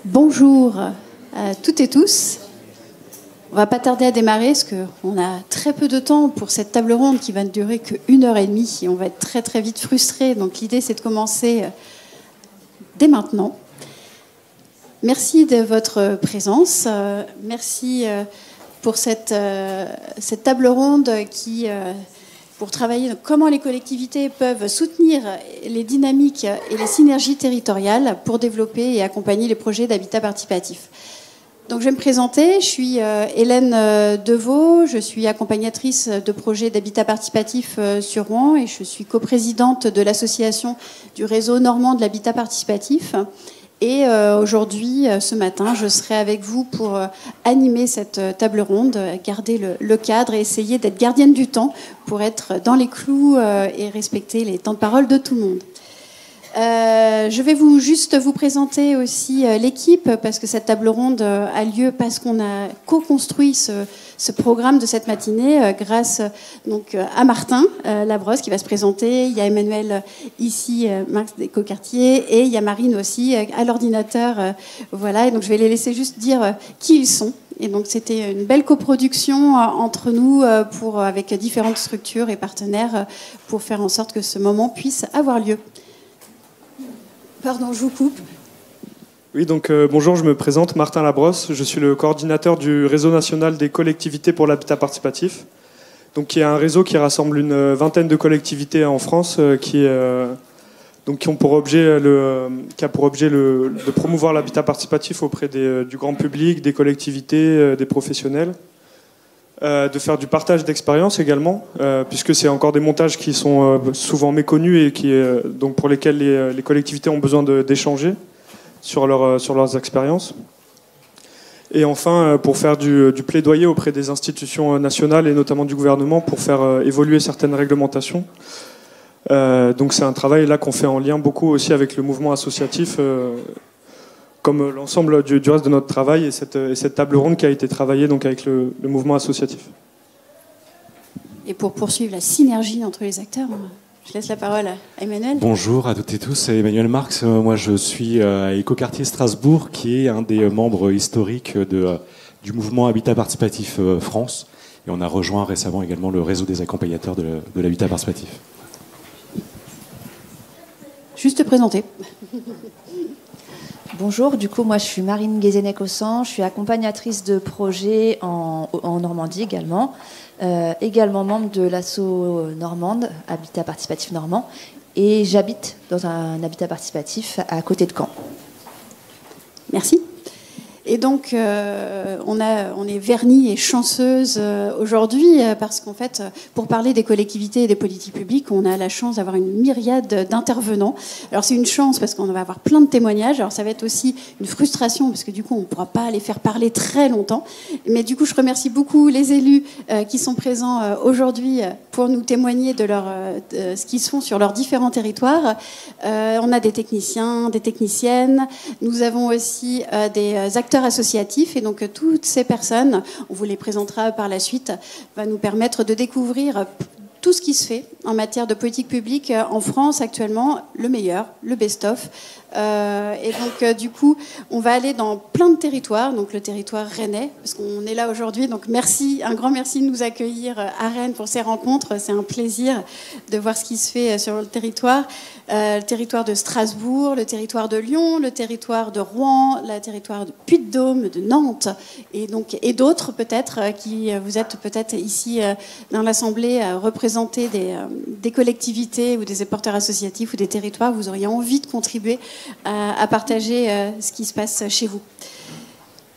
Bonjour à toutes et tous. On va pas tarder à démarrer parce qu'on a très peu de temps pour cette table ronde qui va ne durer que 1h30 et on va être très très vite frustrés. Donc l'idée c'est de commencer dès maintenant. Merci de votre présence. Merci pour cette table ronde qui, pour travailler comment les collectivités peuvent soutenir les dynamiques et les synergies territoriales pour développer et accompagner les projets d'habitat participatif. Donc, je vais me présenter. Je suis Hélène Deveau. Je suis accompagnatrice de projets d'habitat participatif sur Rouen et je suis coprésidente de l'association du réseau normand de l'habitat participatif. Et aujourd'hui, ce matin, je serai avec vous pour animer cette table ronde, garder le cadre et essayer d'être gardienne du temps pour être dans les clous et respecter les temps de parole de tout le monde. Je vais juste vous présenter aussi l'équipe parce que cette table ronde a lieu parce qu'on a co-construit ce programme de cette matinée grâce donc à Martin Labrosse qui va se présenter. Il y a Emmanuel ici, Max Descocartier et il y a Marine aussi à l'ordinateur. Voilà, et donc je vais les laisser juste dire qui ils sont. Et donc c'était une belle coproduction entre nous avec différentes structures et partenaires pour faire en sorte que ce moment puisse avoir lieu. Pardon, je vous coupe. Oui, donc bonjour, je me présente, Martin Labrosse. Je suis le coordinateur du réseau national des collectivités pour l'habitat participatif. Donc, qui est un réseau qui rassemble une vingtaine de collectivités en France qui a pour objet de promouvoir l'habitat participatif auprès du grand public, des collectivités, des professionnels. De faire du partage d'expériences également, puisque c'est encore des montages qui sont souvent méconnus et donc pour lesquels les collectivités ont besoin d'échanger sur leurs expériences. Et enfin, pour faire du plaidoyer auprès des institutions nationales et notamment du gouvernement pour faire évoluer certaines réglementations. Donc c'est un travail là qu'on fait en lien beaucoup aussi avec le mouvement associatif, comme l'ensemble du reste de notre travail et cette table ronde qui a été travaillée donc avec le mouvement associatif. Et pour poursuivre la synergie entre les acteurs, je laisse la parole à Emmanuel. Bonjour à toutes et tous, c'est Emmanuel Marx. Moi je suis à Écoquartier Strasbourg, qui est un des membres historiques du mouvement Habitat Participatif France. Et on a rejoint récemment également le réseau des accompagnateurs de l'habitat participatif. Juste te présenter. Bonjour, du coup moi je suis Marine Guézenec-Ossan, je suis accompagnatrice de projets en Normandie également, également membre de l'asso normande, Habitat Participatif Normand, et j'habite dans un habitat participatif à côté de Caen. Merci. Et donc, on est vernis et chanceuse aujourd'hui parce qu'en fait, pour parler des collectivités et des politiques publiques, on a la chance d'avoir une myriade d'intervenants. Alors, c'est une chance parce qu'on va avoir plein de témoignages. Alors, ça va être aussi une frustration parce que du coup, on ne pourra pas les faire parler très longtemps. Mais du coup, je remercie beaucoup les élus qui sont présents aujourd'hui pour nous témoigner de ce qu'ils font sur leurs différents territoires. On a des techniciens, des techniciennes. Nous avons aussi des acteurs associatifs et donc toutes ces personnes, on vous les présentera par la suite, va nous permettre de découvrir tout ce qui se fait en matière de politique publique en France actuellement, le meilleur, le best-of. Et donc du coup, on va aller dans plein de territoires, donc le territoire rennais, parce qu'on est là aujourd'hui. Donc merci, un grand merci de nous accueillir à Rennes pour ces rencontres. C'est un plaisir de voir ce qui se fait sur le territoire de Strasbourg, le territoire de Lyon, le territoire de Rouen, le territoire de Puy-de-Dôme, de Nantes, et d'autres peut-être qui vous êtes peut-être ici dans l'Assemblée à représenter des collectivités ou des porteurs associatifs ou des territoires. Vous auriez envie de contribuer à partager ce qui se passe chez vous.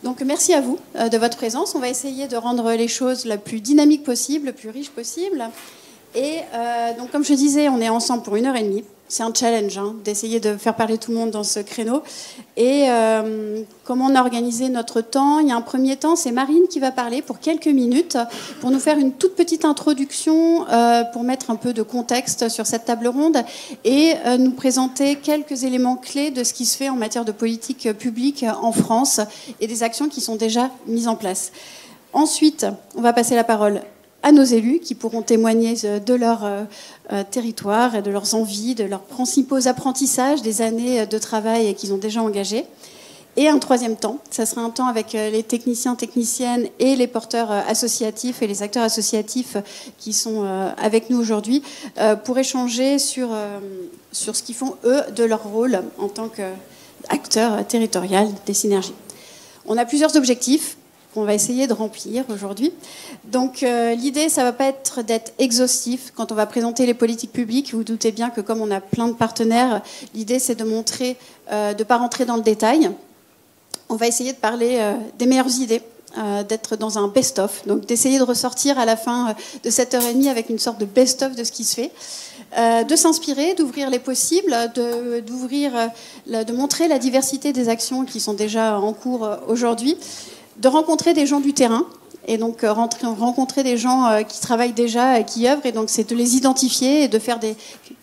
Donc merci à vous de votre présence. On va essayer de rendre les choses la plus dynamique possible, le plus riche possible. Et donc comme je disais, on est ensemble pour 1h30. C'est un challenge d'essayer de faire parler tout le monde dans ce créneau. Et comment on a organisé notre temps? Il y a un premier temps, c'est Marine qui va parler pour quelques minutes, pour nous faire une toute petite introduction, pour mettre un peu de contexte sur cette table ronde et nous présenter quelques éléments clés de ce qui se fait en matière de politique publique en France et des actions qui sont déjà mises en place. Ensuite, on va passer la parole à nos élus qui pourront témoigner de leur territoire et de leurs envies, de leurs principaux apprentissages des années de travail qu'ils ont déjà engagés. Et un troisième temps, ça sera un temps avec les techniciens, techniciennes et les porteurs associatifs et les acteurs associatifs qui sont avec nous aujourd'hui pour échanger sur ce qu'ils font, eux, de leur rôle en tant qu'acteurs territoriaux des synergies. On a plusieurs objectifs qu'on va essayer de remplir aujourd'hui. Donc l'idée, ça ne va pas être d'être exhaustif quand on va présenter les politiques publiques. Vous vous doutez bien que comme on a plein de partenaires, l'idée, c'est de montrer, de ne pas rentrer dans le détail. On va essayer de parler des meilleures idées, d'être dans un best-of, donc d'essayer de ressortir à la fin de cette heure et demie avec une sorte de best-of de ce qui se fait, de s'inspirer, d'ouvrir les possibles, de montrer la diversité des actions qui sont déjà en cours aujourd'hui, de rencontrer des gens du terrain, et donc rencontrer des gens qui travaillent déjà, qui œuvrent, et donc c'est de les identifier et de faire des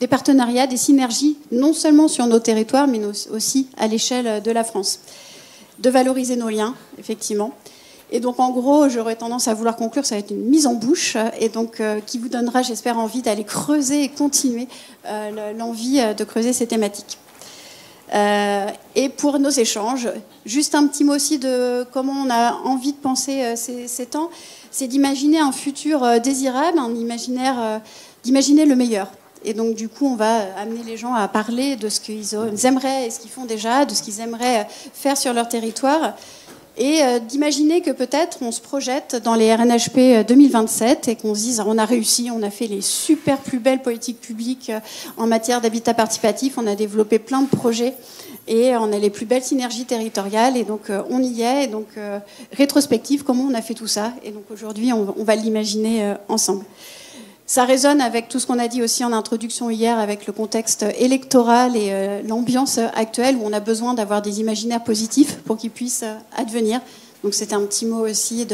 partenariats, des synergies, non seulement sur nos territoires, mais aussi à l'échelle de la France. De valoriser nos liens, effectivement. Et donc, en gros, j'aurais tendance à vouloir conclure, ça va être une mise en bouche, et donc qui vous donnera, j'espère, envie d'aller creuser et continuer l'envie de creuser ces thématiques. Et pour nos échanges, juste un petit mot aussi de comment on a envie de penser ces temps, c'est d'imaginer un futur désirable, un imaginaire, d'imaginer le meilleur. Et donc, du coup, on va amener les gens à parler de ce qu'ils aimeraient et ce qu'ils font déjà, de ce qu'ils aimeraient faire sur leur territoire, et d'imaginer que peut-être on se projette dans les RNHP 2027 et qu'on se dise on a réussi, on a fait les super plus belles politiques publiques en matière d'habitat participatif, on a développé plein de projets et on a les plus belles synergies territoriales, et donc on y est, et donc rétrospective, comment on a fait tout ça, et donc aujourd'hui on va l'imaginer ensemble. Ça résonne avec tout ce qu'on a dit aussi en introduction hier, avec le contexte électoral et l'ambiance actuelle où on a besoin d'avoir des imaginaires positifs pour qu'ils puissent advenir. Donc c'était un petit mot aussi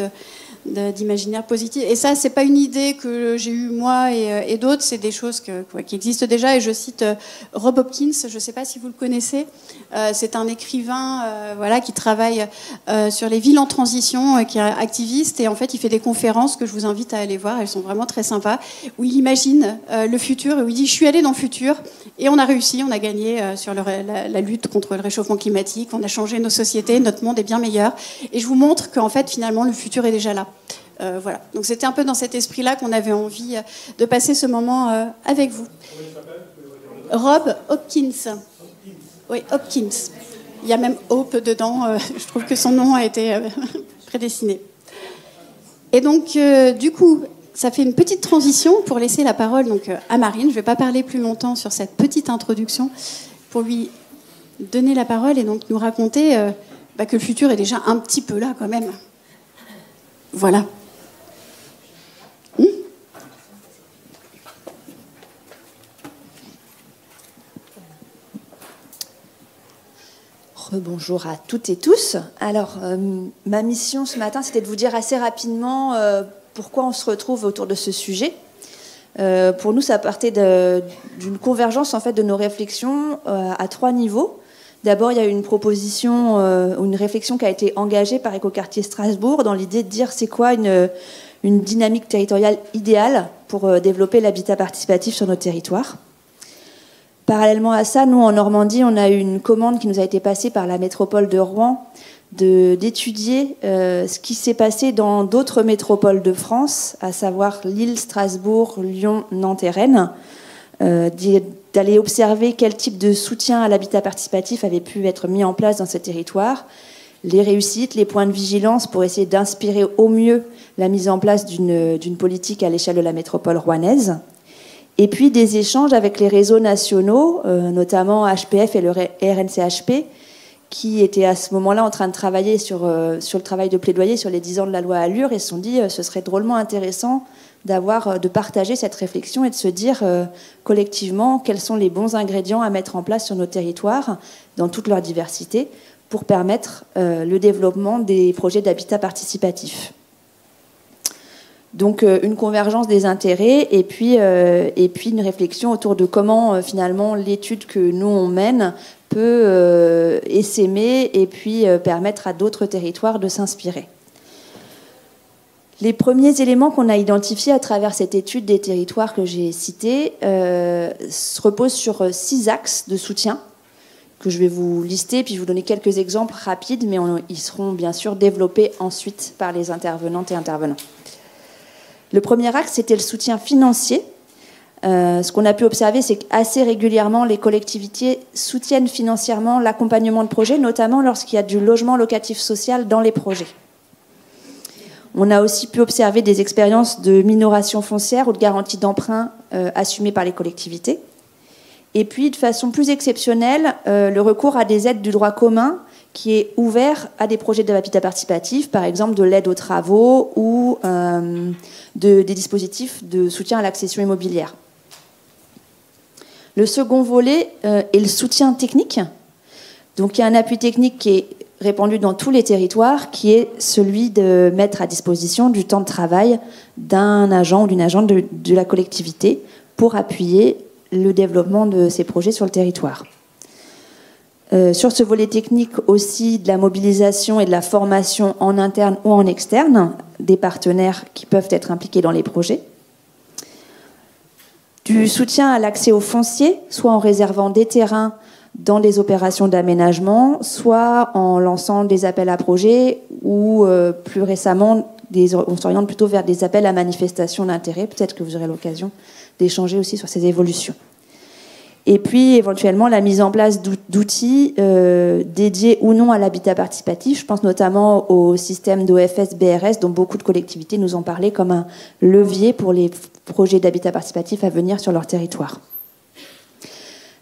d'imaginaire positif. Et ça, c'est pas une idée que j'ai eue moi et d'autres, c'est des choses qui existent déjà. Et je cite Rob Hopkins, je ne sais pas si vous le connaissez. C'est un écrivain qui travaille sur les villes en transition, qui est activiste. Et en fait, il fait des conférences que je vous invite à aller voir. Elles sont vraiment très sympas. Où il imagine le futur et où il dit « Je suis allé dans le futur et on a réussi, on a gagné sur la lutte contre le réchauffement climatique. On a changé nos sociétés, notre monde est bien meilleur. » Et je vous montre qu'en fait, finalement, le futur est déjà là. Voilà. Donc c'était un peu dans cet esprit-là qu'on avait envie de passer ce moment avec vous. Rob Hopkins. Oui, Hopkins. Il y a même Hope dedans. Je trouve que son nom a été prédestiné. Et donc, du coup, ça fait une petite transition pour laisser la parole donc, à Marine. Je ne vais pas parler plus longtemps sur cette petite introduction pour lui donner la parole et donc nous raconter que le futur est déjà un petit peu là quand même. Voilà. Bonjour à toutes et tous. Alors, ma mission ce matin, c'était de vous dire assez rapidement pourquoi on se retrouve autour de ce sujet. Pour nous, ça partait d'une convergence en fait de nos réflexions à 3 niveaux. D'abord, il y a eu une proposition ou une réflexion qui a été engagée par Écoquartier Strasbourg dans l'idée de dire c'est quoi une dynamique territoriale idéale pour développer l'habitat participatif sur nos territoires. Parallèlement à ça, nous, en Normandie, on a eu une commande qui nous a été passée par la métropole de Rouen d'étudier ce qui s'est passé dans d'autres métropoles de France, à savoir Lille, Strasbourg, Lyon, Nantes et Rennes, d'aller observer quel type de soutien à l'habitat participatif avait pu être mis en place dans ce territoire, les réussites, les points de vigilance pour essayer d'inspirer au mieux la mise en place d'une politique à l'échelle de la métropole rouennaise. Et puis des échanges avec les réseaux nationaux, notamment HPF et le RNCHP, qui étaient à ce moment-là en train de travailler sur le travail de plaidoyer sur les 10 ans de la loi Allure, et se sont dit ce serait drôlement intéressant de partager cette réflexion et de se dire collectivement quels sont les bons ingrédients à mettre en place sur nos territoires, dans toute leur diversité, pour permettre le développement des projets d'habitat participatif. Donc une convergence des intérêts et puis une réflexion autour de comment finalement l'étude que nous on mène peut essaimer et puis permettre à d'autres territoires de s'inspirer. Les premiers éléments qu'on a identifiés à travers cette étude des territoires que j'ai cités reposent sur 6 axes de soutien que je vais vous lister, puis vous donner quelques exemples rapides, mais ils seront bien sûr développés ensuite par les intervenantes et intervenants. Le premier axe, c'était le soutien financier. Ce qu'on a pu observer, c'est qu'assez régulièrement, les collectivités soutiennent financièrement l'accompagnement de projets, notamment lorsqu'il y a du logement locatif social dans les projets. On a aussi pu observer des expériences de minoration foncière ou de garantie d'emprunt assumées par les collectivités. Et puis, de façon plus exceptionnelle, le recours à des aides du droit commun qui est ouvert à des projets de l'habitat participatif, par exemple de l'aide aux travaux ou des dispositifs de soutien à l'accession immobilière. Le second volet est le soutien technique. Donc, il y a un appui technique qui est répandu dans tous les territoires, qui est celui de mettre à disposition du temps de travail d'un agent ou d'une agente de la collectivité pour appuyer le développement de ces projets sur le territoire. Sur ce volet technique aussi, de la mobilisation et de la formation en interne ou en externe des partenaires qui peuvent être impliqués dans les projets. Du soutien à l'accès au foncier, soit en réservant des terrains dans des opérations d'aménagement, soit en lançant des appels à projets ou plus récemment, on s'oriente plutôt vers des appels à manifestation d'intérêt. Peut-être que vous aurez l'occasion d'échanger aussi sur ces évolutions. Et puis, éventuellement, la mise en place d'outils dédiés ou non à l'habitat participatif. Je pense notamment au système d'OFS-BRS, dont beaucoup de collectivités nous ont parlé comme un levier pour les projets d'habitat participatif à venir sur leur territoire.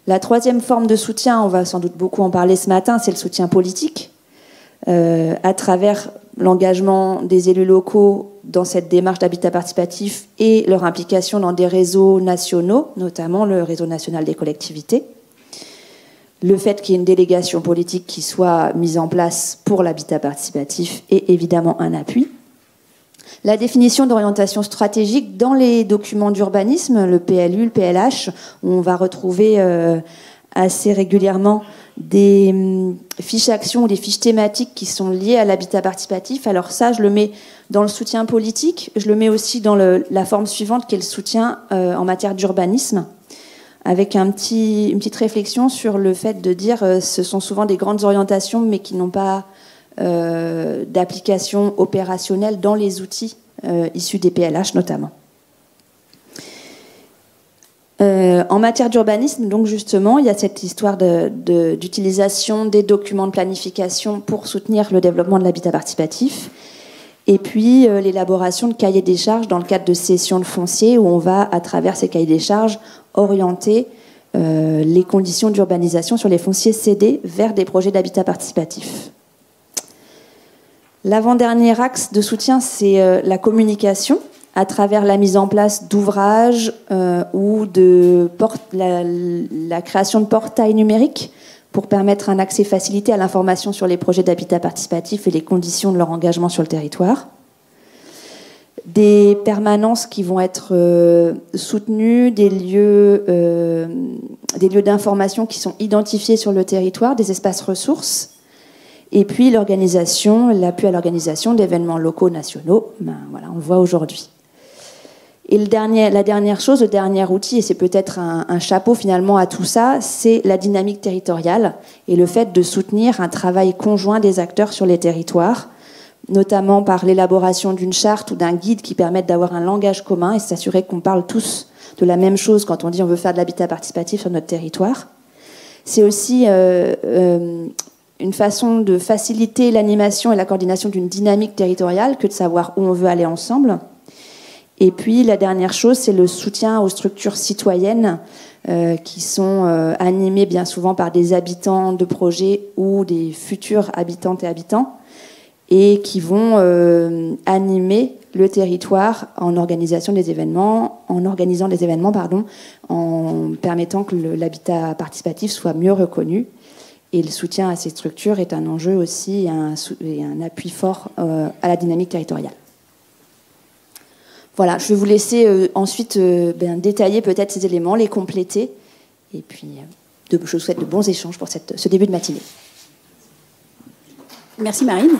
La troisième forme de soutien, on va sans doute beaucoup en parler ce matin, c'est le soutien politique, à travers l'engagement des élus locaux dans cette démarche d'habitat participatif et leur implication dans des réseaux nationaux, notamment le réseau national des collectivités. Le fait qu'il y ait une délégation politique qui soit mise en place pour l'habitat participatif est évidemment un appui. La définition d'orientation stratégique dans les documents d'urbanisme, le PLU, le PLH, où on va retrouver assez régulièrement des fiches actions ou des fiches thématiques qui sont liées à l'habitat participatif. Alors ça, je le mets dans le soutien politique, je le mets aussi dans la forme suivante qui est le soutien en matière d'urbanisme, avec une petite réflexion sur le fait de dire ce sont souvent des grandes orientations mais qui n'ont pas d'application opérationnelle dans les outils issus des PLH notamment. En matière d'urbanisme, donc justement, il y a cette histoire d'utilisation des documents de planification pour soutenir le développement de l'habitat participatif. Et puis l'élaboration de cahiers des charges dans le cadre de cessions de foncier, où on va, à travers ces cahiers des charges, orienter les conditions d'urbanisation sur les fonciers cédés vers des projets d'habitat participatif. L'avant-dernier axe de soutien, c'est la communication, à travers la mise en place d'ouvrages ou la création de portails numériques pour permettre un accès facilité à l'information sur les projets d'habitat participatif et les conditions de leur engagement sur le territoire. Des permanences qui vont être soutenues, des lieux d'information qui sont identifiés sur le territoire, des espaces ressources, et puis l'appui à l'organisation d'événements locaux, nationaux. Voilà, on le voit aujourd'hui. Et la dernière chose, le dernier outil, et c'est peut-être un chapeau finalement à tout ça, c'est la dynamique territoriale et le fait de soutenir un travail conjoint des acteurs sur les territoires, notamment par l'élaboration d'une charte ou d'un guide qui permettent d'avoir un langage commun et s'assurer qu'on parle tous de la même chose quand on dit on veut faire de l'habitat participatif sur notre territoire. C'est aussi une façon de faciliter l'animation et la coordination d'une dynamique territoriale que de savoir où on veut aller ensemble. Et puis la dernière chose, c'est le soutien aux structures citoyennes qui sont animées bien souvent par des habitants de projets ou des futurs habitantes et habitants et qui vont animer le territoire en organisant des événements, en permettant que l'habitat participatif soit mieux reconnu. Et le soutien à ces structures est un enjeu aussi et un appui fort à la dynamique territoriale. Voilà, je vais vous laisser ensuite détailler peut-être ces éléments, les compléter. Et puis, je vous souhaite de bons échanges pour ce début de matinée. Merci Marine.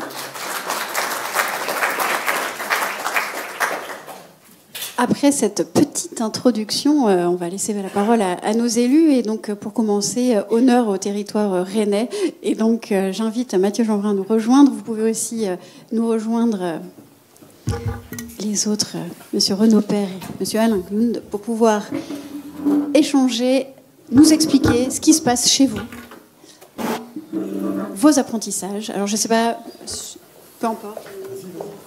après cette petite introduction, on va laisser la parole à nos élus. Et donc, pour commencer, honneur au territoire rennais. Et donc, j'invite Mathieu Jeanbrun à nous rejoindre. Vous pouvez aussi nous rejoindre les autres, Monsieur Renaud Père et Monsieur Alain Glund, pour pouvoir échanger, nous expliquer ce qui se passe chez vous, vos apprentissages. Alors, je ne sais pas, peu importe,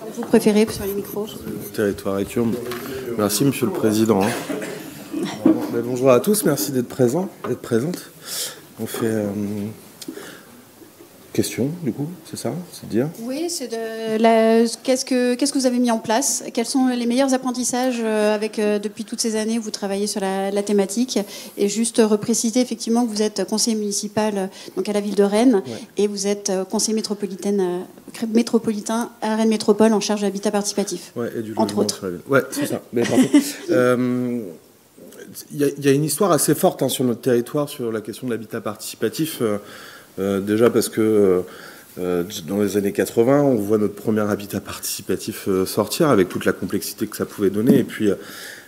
comme vous préférez, sur les micros. Territoire Écurne. Merci, Monsieur le Président. Bonjour à tous, merci d'être présents, d'être présentes. On fait question, du coup, c'est ça, c'est de dire. Oui, c'est qu'est-ce que vous avez mis en place? Quels sont les meilleurs apprentissages depuis toutes ces années où vous travaillez sur la thématique? Et juste repréciser effectivement que vous êtes conseiller municipal donc à la ville de Rennes, ouais. Et vous êtes conseiller métropolitain à Rennes Métropole en charge de l'habitat participatif, ouais, et du entre autres. Ouais, c'est ça. Mais il y a une histoire assez forte sur notre territoire sur la question de l'habitat participatif. Déjà parce que dans les années 80, on voit notre premier habitat participatif sortir avec toute la complexité que ça pouvait donner. Et puis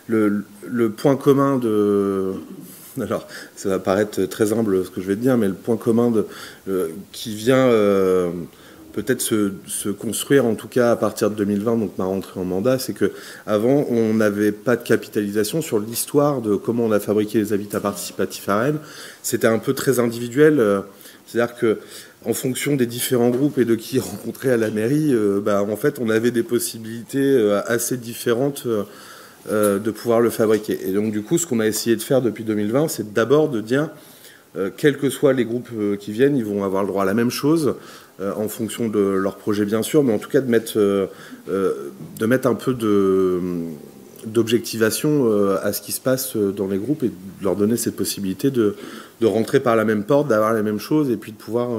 le point commun de... Alors, ça va paraître très humble ce que je vais te dire, mais le point commun qui vient peut-être se construire, en tout cas à partir de 2020, donc ma rentrée en mandat, c'est qu'avant, on n'avait pas de capitalisation sur l'histoire de comment on a fabriqué les habitats participatifs à Rennes. C'était un peu très individuel. C'est-à-dire qu'en fonction des différents groupes et de qui rencontrait à la mairie, en fait, on avait des possibilités assez différentes de pouvoir le fabriquer. Et donc, du coup, ce qu'on a essayé de faire depuis 2020, c'est d'abord de dire, quels que soient les groupes qui viennent, ils vont avoir le droit à la même chose, en fonction de leur projet, bien sûr, mais en tout cas de mettre un peu d'objectivation à ce qui se passe dans les groupes et de leur donner cette possibilité de rentrer par la même porte, d'avoir les mêmes choses et puis de pouvoir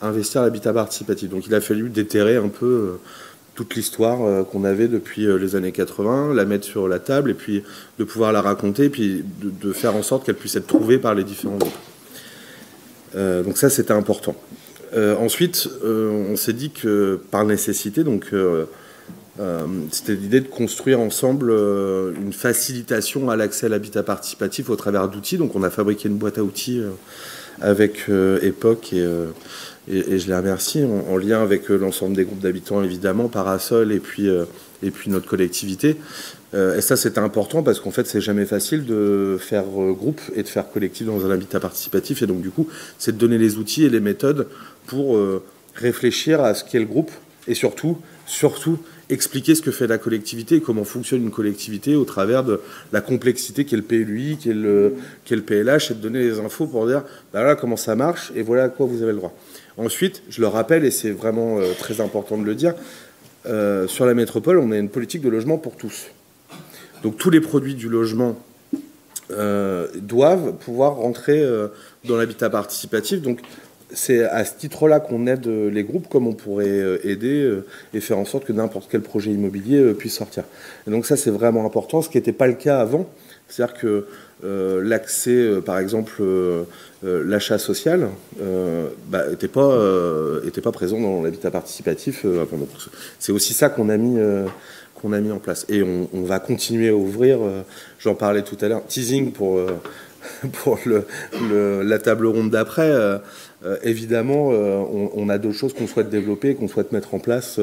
investir l'habitat participatif. Donc il a fallu déterrer un peu toute l'histoire qu'on avait depuis les années 80, la mettre sur la table et puis de pouvoir la raconter et puis de faire en sorte qu'elle puisse être trouvée par les différents groupes. Donc ça, c'était important. Ensuite, on s'est dit que par nécessité, donc... c'était l'idée de construire ensemble une facilitation à l'accès à l'habitat participatif au travers d'outils. Donc on a fabriqué une boîte à outils avec EPOC et je les remercie, en lien avec l'ensemble des groupes d'habitants évidemment, Parasol et puis notre collectivité. Et ça c'était important parce qu'en fait c'est jamais facile de faire groupe et de faire collectif dans un habitat participatif. Et donc du coup c'est de donner les outils et les méthodes pour réfléchir à ce qu'est le groupe et surtout expliquer ce que fait la collectivité et comment fonctionne une collectivité au travers de la complexité qu'est le PLUI, qu'est le PLH, et de donner les infos pour dire voilà comment ça marche et voilà à quoi vous avez le droit. Ensuite, je le rappelle, et c'est vraiment très important de le dire, sur la métropole, on a une politique de logement pour tous. Donc tous les produits du logement doivent pouvoir rentrer dans l'habitat participatif. Donc c'est à ce titre-là qu'on aide les groupes, comme on pourrait aider et faire en sorte que n'importe quel projet immobilier puisse sortir. Et donc ça, c'est vraiment important, ce qui n'était pas le cas avant. C'est-à-dire que l'accès, par exemple, l'achat social, n'était pas présent dans l'habitat participatif. C'est aussi ça qu'on a mis en place. Et on va continuer à ouvrir, j'en parlais tout à l'heure, teasing pour la table ronde d'après. Évidemment, on a d'autres choses qu'on souhaite développer, qu'on souhaite mettre en place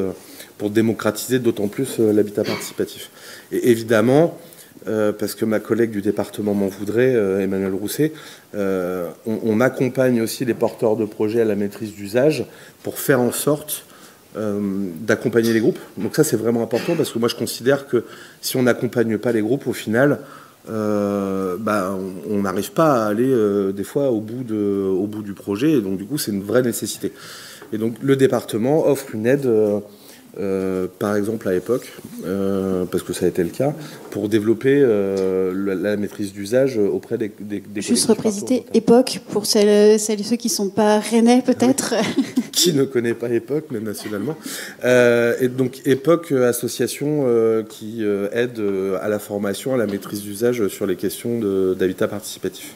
pour démocratiser d'autant plus l'habitat participatif. Et évidemment, parce que ma collègue du département m'en voudrait, Emmanuel Rousset, on accompagne aussi les porteurs de projets à la maîtrise d'usage pour faire en sorte d'accompagner les groupes. Donc ça, c'est vraiment important parce que moi, je considère que si on n'accompagne pas les groupes, au final... on n'arrive pas à aller des fois au bout du projet, et donc du coup c'est une vraie nécessité. Et donc le département offre une aide par exemple à EPOC, parce que ça a été le cas, pour développer la maîtrise d'usage auprès des Juste repréciser EPOC pour celles et ceux qui ne sont pas rennais peut-être. Qui ne connaît pas EPOC, même nationalement. Et donc EPOC, association qui aide à la formation, à la maîtrise d'usage sur les questions d'habitat participatif.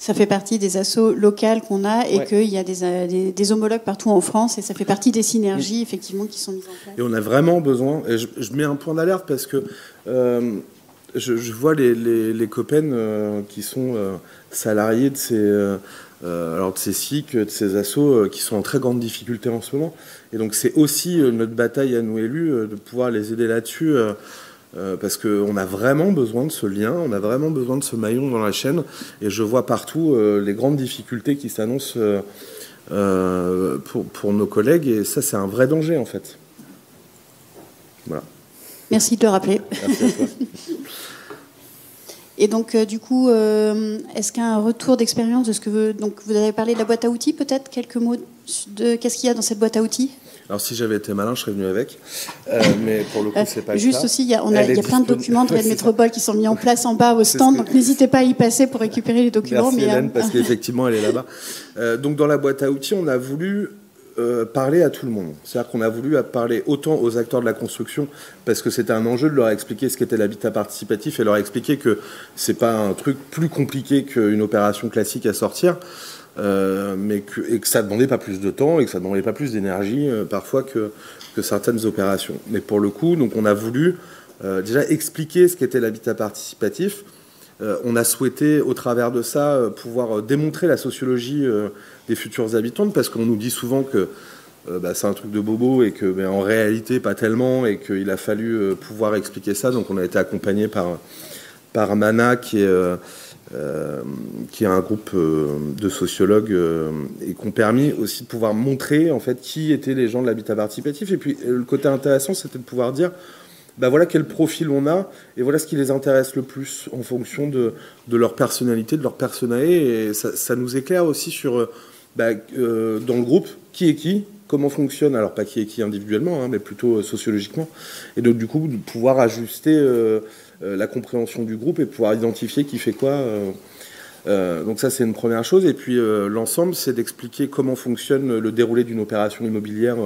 ça fait partie des assos locales qu'on a et Ouais. qu'il y a des homologues partout en France et ça fait partie des synergies effectivement qui sont mises en place. Et on a vraiment besoin, et je mets un point d'alerte parce que je vois les copains qui sont salariés de ces SIC, de ces assos qui sont en très grande difficulté en ce moment. Et donc c'est aussi notre bataille à nous élus de pouvoir les aider là-dessus. Parce qu'on a vraiment besoin de ce lien, on a vraiment besoin de ce maillon dans la chaîne, et je vois partout les grandes difficultés qui s'annoncent pour nos collègues, et ça c'est un vrai danger en fait. Voilà. Merci de le rappeler. Merci à toi. Et donc, du coup, est-ce qu'il y a un retour d'expérience de ce que donc vous avez parlé de la boîte à outils, peut-être quelques mots de qu'est-ce qu'il y a dans cette boîte à outils? Alors si j'avais été malin, je serais venu avec, mais pour le coup c'est pas le Juste cas. aussi, il y a plein de documents de Rennes Métropole qui sont mis en place en bas au stand, donc n'hésitez pas à y passer pour récupérer les documents. Merci Hélène, parce qu'effectivement elle est là-bas. Donc dans la boîte à outils, on a voulu parler à tout le monde. C'est-à-dire qu'on a voulu parler autant aux acteurs de la construction, parce que c'était un enjeu de leur expliquer ce qu'était l'habitat participatif et leur expliquer que c'est pas un truc plus compliqué qu'une opération classique à sortir, et que ça demandait pas plus de temps et que ça demandait pas plus d'énergie parfois que certaines opérations. Mais pour le coup, donc on a voulu déjà expliquer ce qu'était l'habitat participatif. On a souhaité, au travers de ça, pouvoir démontrer la sociologie des futurs habitants, parce qu'on nous dit souvent que c'est un truc de bobo et que, en réalité, pas tellement, et qu'il a fallu pouvoir expliquer ça. Donc, on a été accompagné par Mana, qui est un groupe de sociologues et qui ont permis aussi de pouvoir montrer en fait qui étaient les gens de l'habitat participatif. Et puis, le côté intéressant, c'était de pouvoir dire voilà quel profil on a et voilà ce qui les intéresse le plus en fonction de leur personnalité, de leur personnalité. Et ça nous éclaire aussi sur, dans le groupe, qui est qui, comment fonctionne, alors pas qui est qui individuellement, mais plutôt sociologiquement. Et donc du coup, de pouvoir ajuster la compréhension du groupe et pouvoir identifier qui fait quoi. Donc ça, c'est une première chose. Et puis l'ensemble, c'est d'expliquer comment fonctionne le déroulé d'une opération immobilière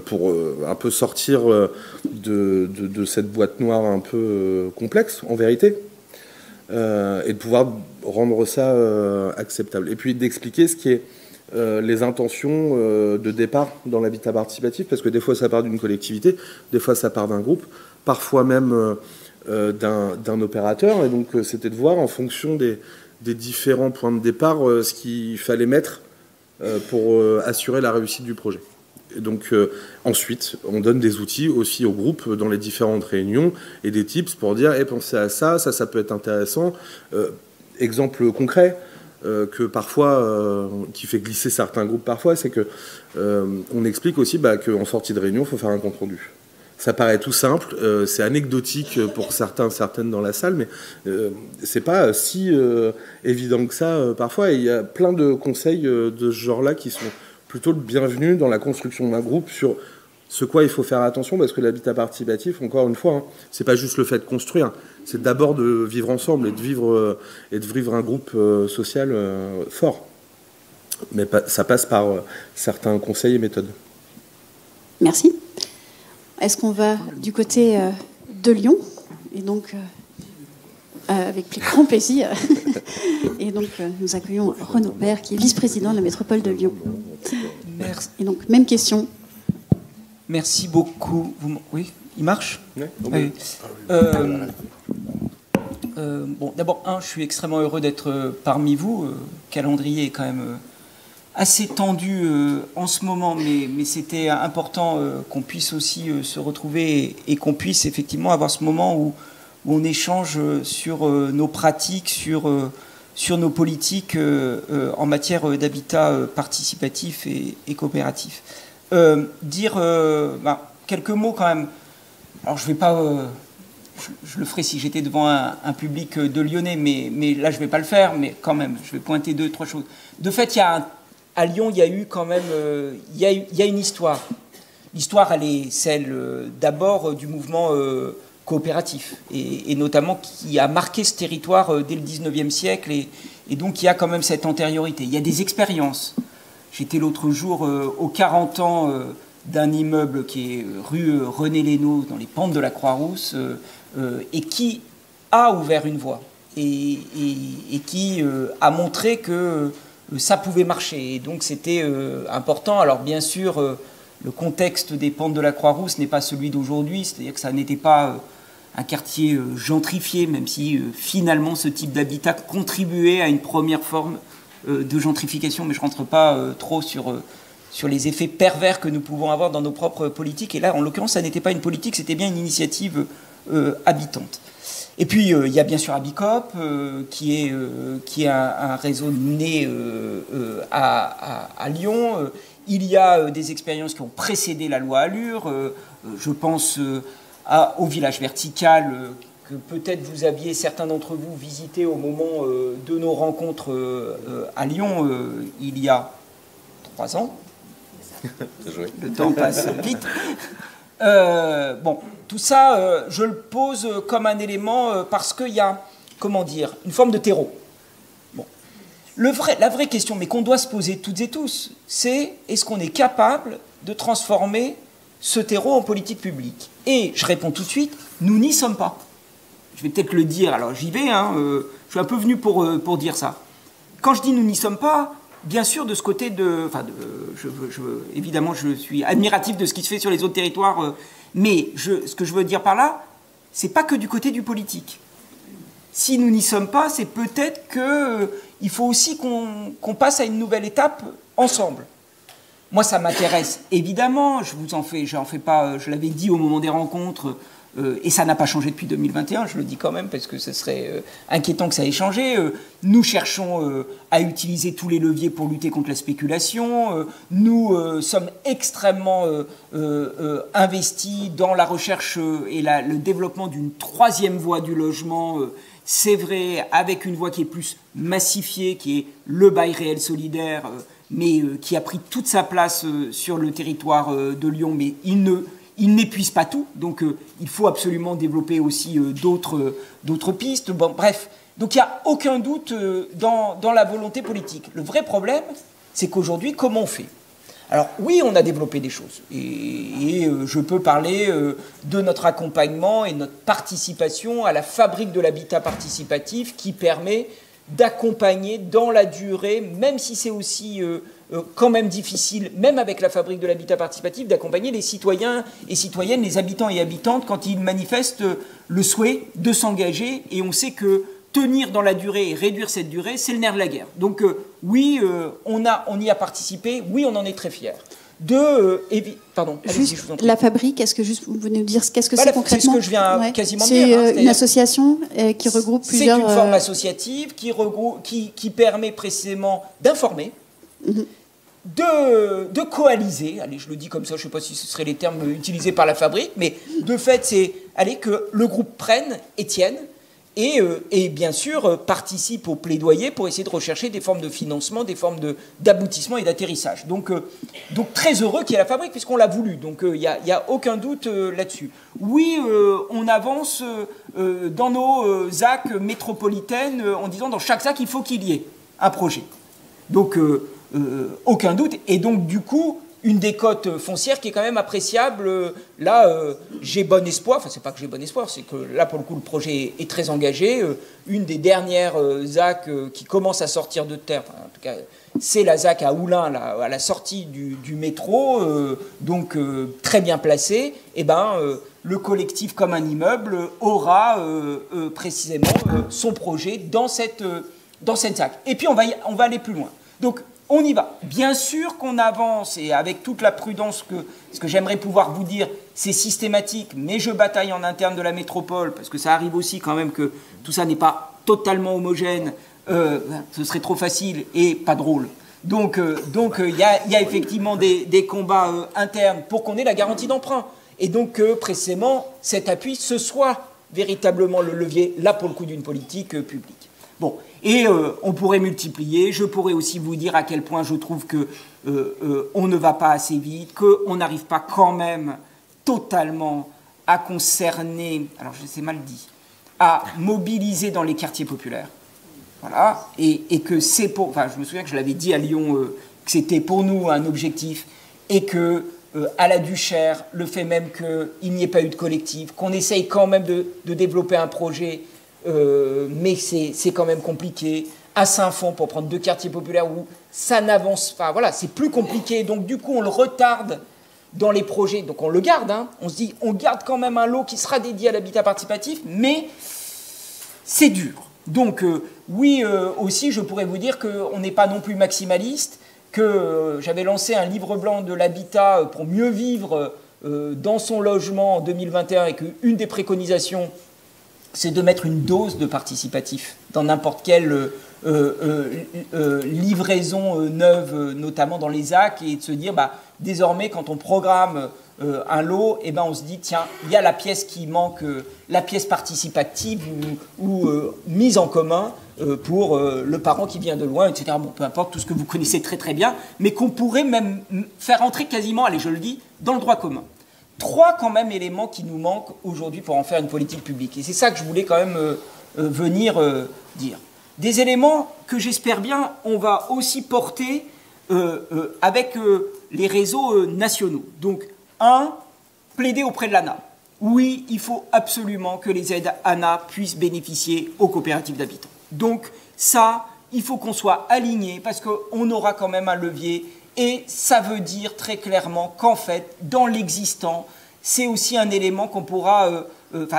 pour un peu sortir de cette boîte noire un peu complexe, en vérité, et de pouvoir rendre ça acceptable. Et puis d'expliquer ce qui est les intentions de départ dans l'habitat participatif, parce que des fois ça part d'une collectivité, des fois ça part d'un groupe, parfois même d'un opérateur, et donc c'était de voir en fonction des différents points de départ ce qu'il fallait mettre pour assurer la réussite du projet. Et donc ensuite, on donne des outils aussi au groupe dans les différentes réunions et des tips pour dire pensez à ça, ça peut être intéressant. Exemple concret que parfois, qui fait glisser certains groupes parfois, c'est que on explique aussi qu'en sortie de réunion, il faut faire un compte-rendu. Ça paraît tout simple, c'est anecdotique pour certaines dans la salle, mais c'est pas si évident que ça parfois. Et il y a plein de conseils de ce genre-là qui sont plutôt le bienvenu dans la construction d'un groupe sur ce quoi il faut faire attention, parce que l'habitat participatif, encore une fois, c'est pas juste le fait de construire, c'est d'abord de vivre ensemble et de vivre un groupe social fort. Mais ça passe par certains conseils et méthodes. Merci. Est-ce qu'on va du côté de Lyon? Et donc, avec grand plaisir. Et donc, nous accueillons Renaud Père, qui est vice-président de la métropole de Lyon. Merci. Et donc, même question. Merci beaucoup. Oui, il marche? Oui. Bon, d'abord, je suis extrêmement heureux d'être parmi vous. Le calendrier est quand même assez tendu en ce moment, mais c'était important qu'on puisse aussi se retrouver et qu'on puisse effectivement avoir ce moment où on échange sur nos pratiques, sur nos politiques en matière d'habitat participatif et coopératif. Dire quelques mots quand même. Alors je vais pas, je le ferai si j'étais devant un public de Lyonnais, mais là je vais pas le faire. Mais quand même, je vais pointer 2-3 choses. De fait, à Lyon, il y a eu quand même, il y a une histoire. L'histoire, elle est celle d'abord du mouvement coopératif, et notamment qui a marqué ce territoire dès le 19e siècle, et donc il y a quand même cette antériorité. Il y a des expériences. J'étais l'autre jour aux 40 ans d'un immeuble qui est rue René Lénaud, dans les pentes de la Croix-Rousse, et qui a ouvert une voie. et qui a montré que ça pouvait marcher. Et donc c'était important. Alors bien sûr, le contexte des pentes de la Croix-Rousse n'est pas celui d'aujourd'hui, c'est-à-dire que ça n'était pas un quartier gentrifié, même si finalement ce type d'habitat contribuait à une première forme de gentrification, mais je ne rentre pas trop sur les effets pervers que nous pouvons avoir dans nos propres politiques. Et là, en l'occurrence, ça n'était pas une politique, c'était bien une initiative habitante. Et puis, il y a bien sûr Abicop, qui est un réseau né à Lyon. Il y a des expériences qui ont précédé la loi Allure. Je pense au village vertical, que peut-être vous aviez, certains d'entre vous, visité au moment de nos rencontres à Lyon, il y a 3 ans. Le temps passe vite. Bon, tout ça, je le pose comme un élément parce qu'il y a, comment dire, une forme de terreau. Bon. La vraie question, mais qu'on doit se poser toutes et tous, c'est est-ce qu'on est capable de transformer ce terreau en politique publique? Et je réponds tout de suite, nous n'y sommes pas. Je vais peut-être le dire, alors j'y vais, je suis un peu venu pour dire ça. Quand je dis nous n'y sommes pas, bien sûr, de ce côté évidemment, je suis admiratif de ce qui se fait sur les autres territoires, mais ce que je veux dire par là, c'est pas que du côté du politique. Si nous n'y sommes pas, c'est peut-être qu'il faut aussi qu'on passe à une nouvelle étape ensemble. Moi, ça m'intéresse, évidemment, j'en fais pas, je l'avais dit au moment des rencontres, et ça n'a pas changé depuis 2021, je le dis quand même, parce que ce serait inquiétant que ça ait changé. Nous cherchons à utiliser tous les leviers pour lutter contre la spéculation. Nous sommes extrêmement investis dans la recherche et le développement d'une 3e voie du logement. C'est vrai, avec une voie qui est plus massifiée, qui est le bail réel solidaire, mais qui a pris toute sa place sur le territoire de Lyon, mais il n'épuise pas tout, donc il faut absolument développer aussi d'autres pistes. Bon, bref, donc il n'y a aucun doute dans la volonté politique. Le vrai problème, c'est qu'aujourd'hui, comment on fait? Alors oui, on a développé des choses, et je peux parler de notre accompagnement et notre participation à la fabrique de l'habitat participatif qui permet d'accompagner dans la durée, même si c'est aussi quand même difficile, même avec la fabrique de l'habitat participatif, d'accompagner les citoyens et citoyennes, les habitants et habitantes quand ils manifestent le souhait de s'engager. Et on sait que tenir dans la durée et réduire cette durée, c'est le nerf de la guerre. Donc oui, on y a participé, oui, on en est très fiers. Pardon, juste je vous en prie. La fabrique, est-ce que vous venez nous dire qu'est-ce que c'est concrètement? C'est ce que je viens quasiment de dire. C'est une association qui regroupe plusieurs... C'est une forme associative qui permet précisément d'informer, de coaliser, allez, je le dis comme ça, je ne sais pas si ce seraient les termes utilisés par la fabrique, mais de fait, c'est que le groupe prenne et tienne, et bien sûr participe au plaidoyer pour essayer de rechercher des formes de financement, des formes d'aboutissement et d'atterrissage. Donc très heureux qu'il y ait la fabrique, puisqu'on l'a voulu, donc il n'y a aucun doute là-dessus. Oui, on avance dans nos ZAC métropolitaines en disant dans chaque ZAC, il faut qu'il y ait un projet. Donc aucun doute, et donc du coup, une décote foncière qui est quand même appréciable. Là, j'ai bon espoir, enfin c'est pas que j'ai bon espoir, c'est que là pour le coup le projet est très engagé. Une des dernières ZAC qui commence à sortir de terre, enfin, en tout cas c'est la ZAC à Oulin, là, à la sortie du métro, donc très bien placée. Et le collectif comme un immeuble aura précisément son projet dans cette ZAC. Et puis on va aller plus loin. Donc on y va. Bien sûr qu'on avance, et avec toute la prudence ce que j'aimerais pouvoir vous dire, c'est systématique, mais je bataille en interne de la métropole, parce que ça arrive aussi quand même que tout ça n'est pas totalement homogène, ce serait trop facile et pas drôle. Donc il y a effectivement des combats internes pour qu'on ait la garantie d'emprunt. Et donc précisément, cet appui, ce soit véritablement le levier, là pour le coup, d'une politique publique. Bon, et on pourrait multiplier, je pourrais aussi vous dire à quel point je trouve qu'on ne va pas assez vite, qu'on n'arrive pas quand même totalement à concerner, alors je sais mal dit, à mobiliser dans les quartiers populaires. Voilà, et que c'est pour... Enfin, je me souviens que je l'avais dit à Lyon, que c'était pour nous un objectif, et que à la Duchère, le fait même qu'il n'y ait pas eu de collectif, qu'on essaye quand même de développer un projet mais c'est quand même compliqué. À Saint-Fond, pour prendre 2 quartiers populaires où ça n'avance pas, voilà, c'est plus compliqué. Donc du coup, on le retarde dans les projets. Donc on le garde, hein. On se dit, on garde quand même un lot qui sera dédié à l'habitat participatif, mais c'est dur. Donc oui, aussi, je pourrais vous dire qu'on n'est pas non plus maximaliste, que j'avais lancé un livre blanc de l'habitat pour mieux vivre dans son logement en 2021 et qu'une des préconisations, c'est de mettre une dose de participatif dans n'importe quelle livraison neuve, notamment dans les ZAC, et de se dire, désormais, quand on programme un lot, on se dit, tiens, il y a la pièce qui manque, la pièce participative ou mise en commun pour le parent qui vient de loin, etc. Bon, peu importe, tout ce que vous connaissez très très bien, mais qu'on pourrait même faire entrer quasiment, allez, je le dis, dans le droit commun. 3 quand même éléments qui nous manquent aujourd'hui pour en faire une politique publique. Et c'est ça que je voulais quand même venir dire. Des éléments que j'espère bien on va aussi porter avec les réseaux nationaux. Donc, 1, plaider auprès de l'ANA. Oui, il faut absolument que les aides ANA puissent bénéficier aux coopératives d'habitants. Donc ça, il faut qu'on soit aligné parce qu'on aura quand même un levier. Et ça veut dire très clairement qu'en fait, dans l'existant, c'est aussi un élément qu'on pourra...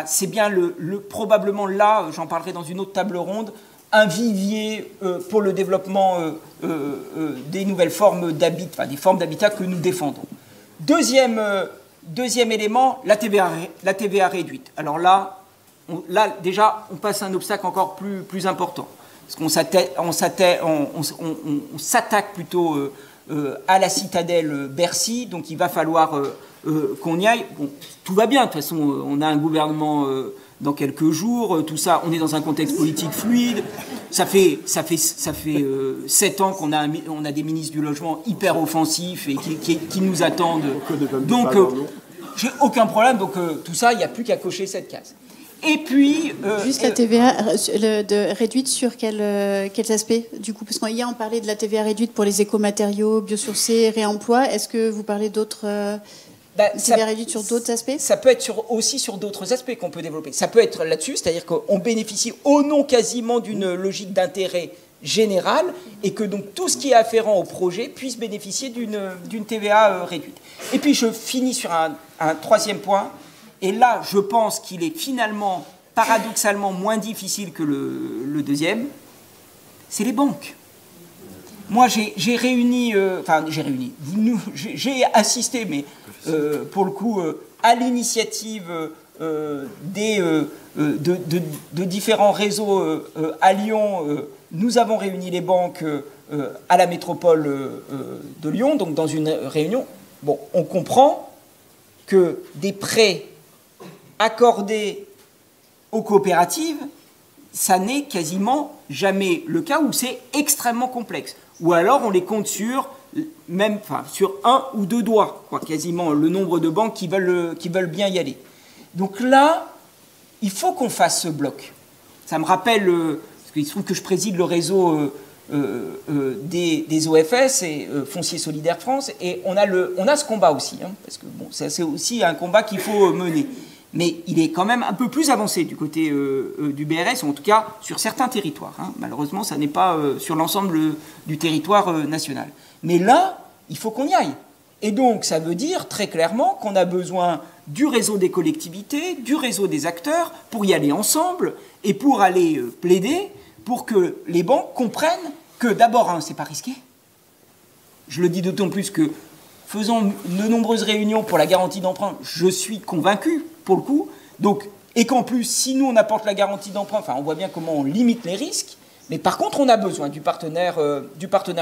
c'est bien probablement là, j'en parlerai dans une autre table ronde, un vivier pour le développement des nouvelles formes d'habitat, des formes d'habitat que nous défendons. Deuxième élément, la TVA réduite. Alors là, déjà, on passe à un obstacle encore plus important. Parce qu'on s'attaque plutôt... à la citadelle Bercy, donc il va falloir qu'on y aille. Bon, tout va bien, de toute façon, on a un gouvernement dans quelques jours, tout ça, on est dans un contexte politique fluide, ça fait 7 ans qu'on a des ministres du logement hyper offensifs et qui nous attendent. Donc, j'ai aucun problème, donc tout ça, il n'y a plus qu'à cocher cette case. Et puis... Juste la TVA réduite sur quels aspects, du coup? Parce qu'hier, on parlait de la TVA réduite pour les écomatériaux, biosourcés, réemploi. Est-ce que vous parlez d'autres... TVA réduite sur d'autres aspects? Ça peut être aussi sur d'autres aspects qu'on peut développer. Ça peut être là-dessus, c'est-à-dire qu'on bénéficie au nom quasiment d'une logique d'intérêt général et que donc tout ce qui est afférent au projet puisse bénéficier d'une TVA réduite. Et puis je finis sur un 3e point. Et là, je pense qu'il est finalement, paradoxalement, moins difficile que le 2e, c'est les banques. Moi, j'ai assisté, mais pour le coup, à l'initiative de différents réseaux à Lyon, nous avons réuni les banques à la métropole de Lyon, donc dans une réunion. Bon, on comprend que des prêts accordés aux coopératives, ça n'est quasiment jamais le cas où c'est extrêmement complexe. Ou alors on les compte sur 1 ou 2 doigts, quasiment le nombre de banques qui veulent bien y aller. Donc là, il faut qu'on fasse ce bloc. Ça me rappelle, parce qu'il se trouve que je préside le réseau des OFS et Foncier Solidaire France, et on a ce combat aussi, hein, parce que bon, c'est aussi un combat qu'il faut mener. Mais il est quand même un peu plus avancé du côté du BRS, ou en tout cas sur certains territoires. Hein. Malheureusement, ça n'est pas sur l'ensemble du territoire national. Mais là, il faut qu'on y aille. Et donc, ça veut dire très clairement qu'on a besoin du réseau des collectivités, du réseau des acteurs, pour y aller ensemble et pour aller plaider pour que les banques comprennent que d'abord, c'est pas risqué. Je le dis d'autant plus que, faisant de nombreuses réunions pour la garantie d'emprunt, je suis convaincu, pour le coup, donc, et qu'en plus, si nous on apporte la garantie d'emprunt, on voit bien comment on limite les risques, mais par contre, on a besoin du partenaire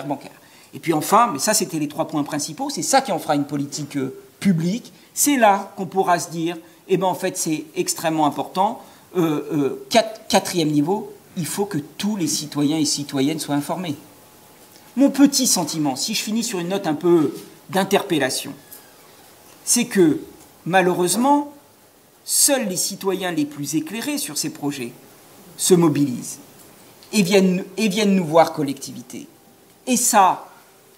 bancaire. Et puis enfin, mais ça c'était les 3 points principaux, c'est ça qui en fera une politique publique, c'est là qu'on pourra se dire, en fait c'est extrêmement important, 4e niveau, il faut que tous les citoyens et citoyennes soient informés. Mon petit sentiment, si je finis sur une note un peu d'interpellation, c'est que, malheureusement, seuls les citoyens les plus éclairés sur ces projets se mobilisent et viennent nous voir collectivité. Et ça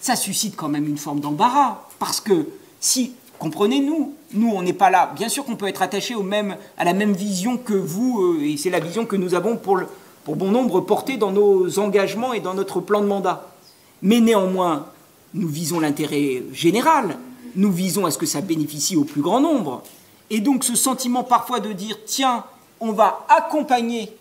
suscite quand même une forme d'embarras, parce que si comprenez, nous, on n'est pas là. Bien sûr qu'on peut être attaché à la même vision que vous, et c'est la vision que nous avons pour bon nombre portée dans nos engagements et dans notre plan de mandat. Mais néanmoins, nous visons l'intérêt général, nous visons à ce que ça bénéficie au plus grand nombre. Et donc ce sentiment parfois de dire, tiens, on va accompagner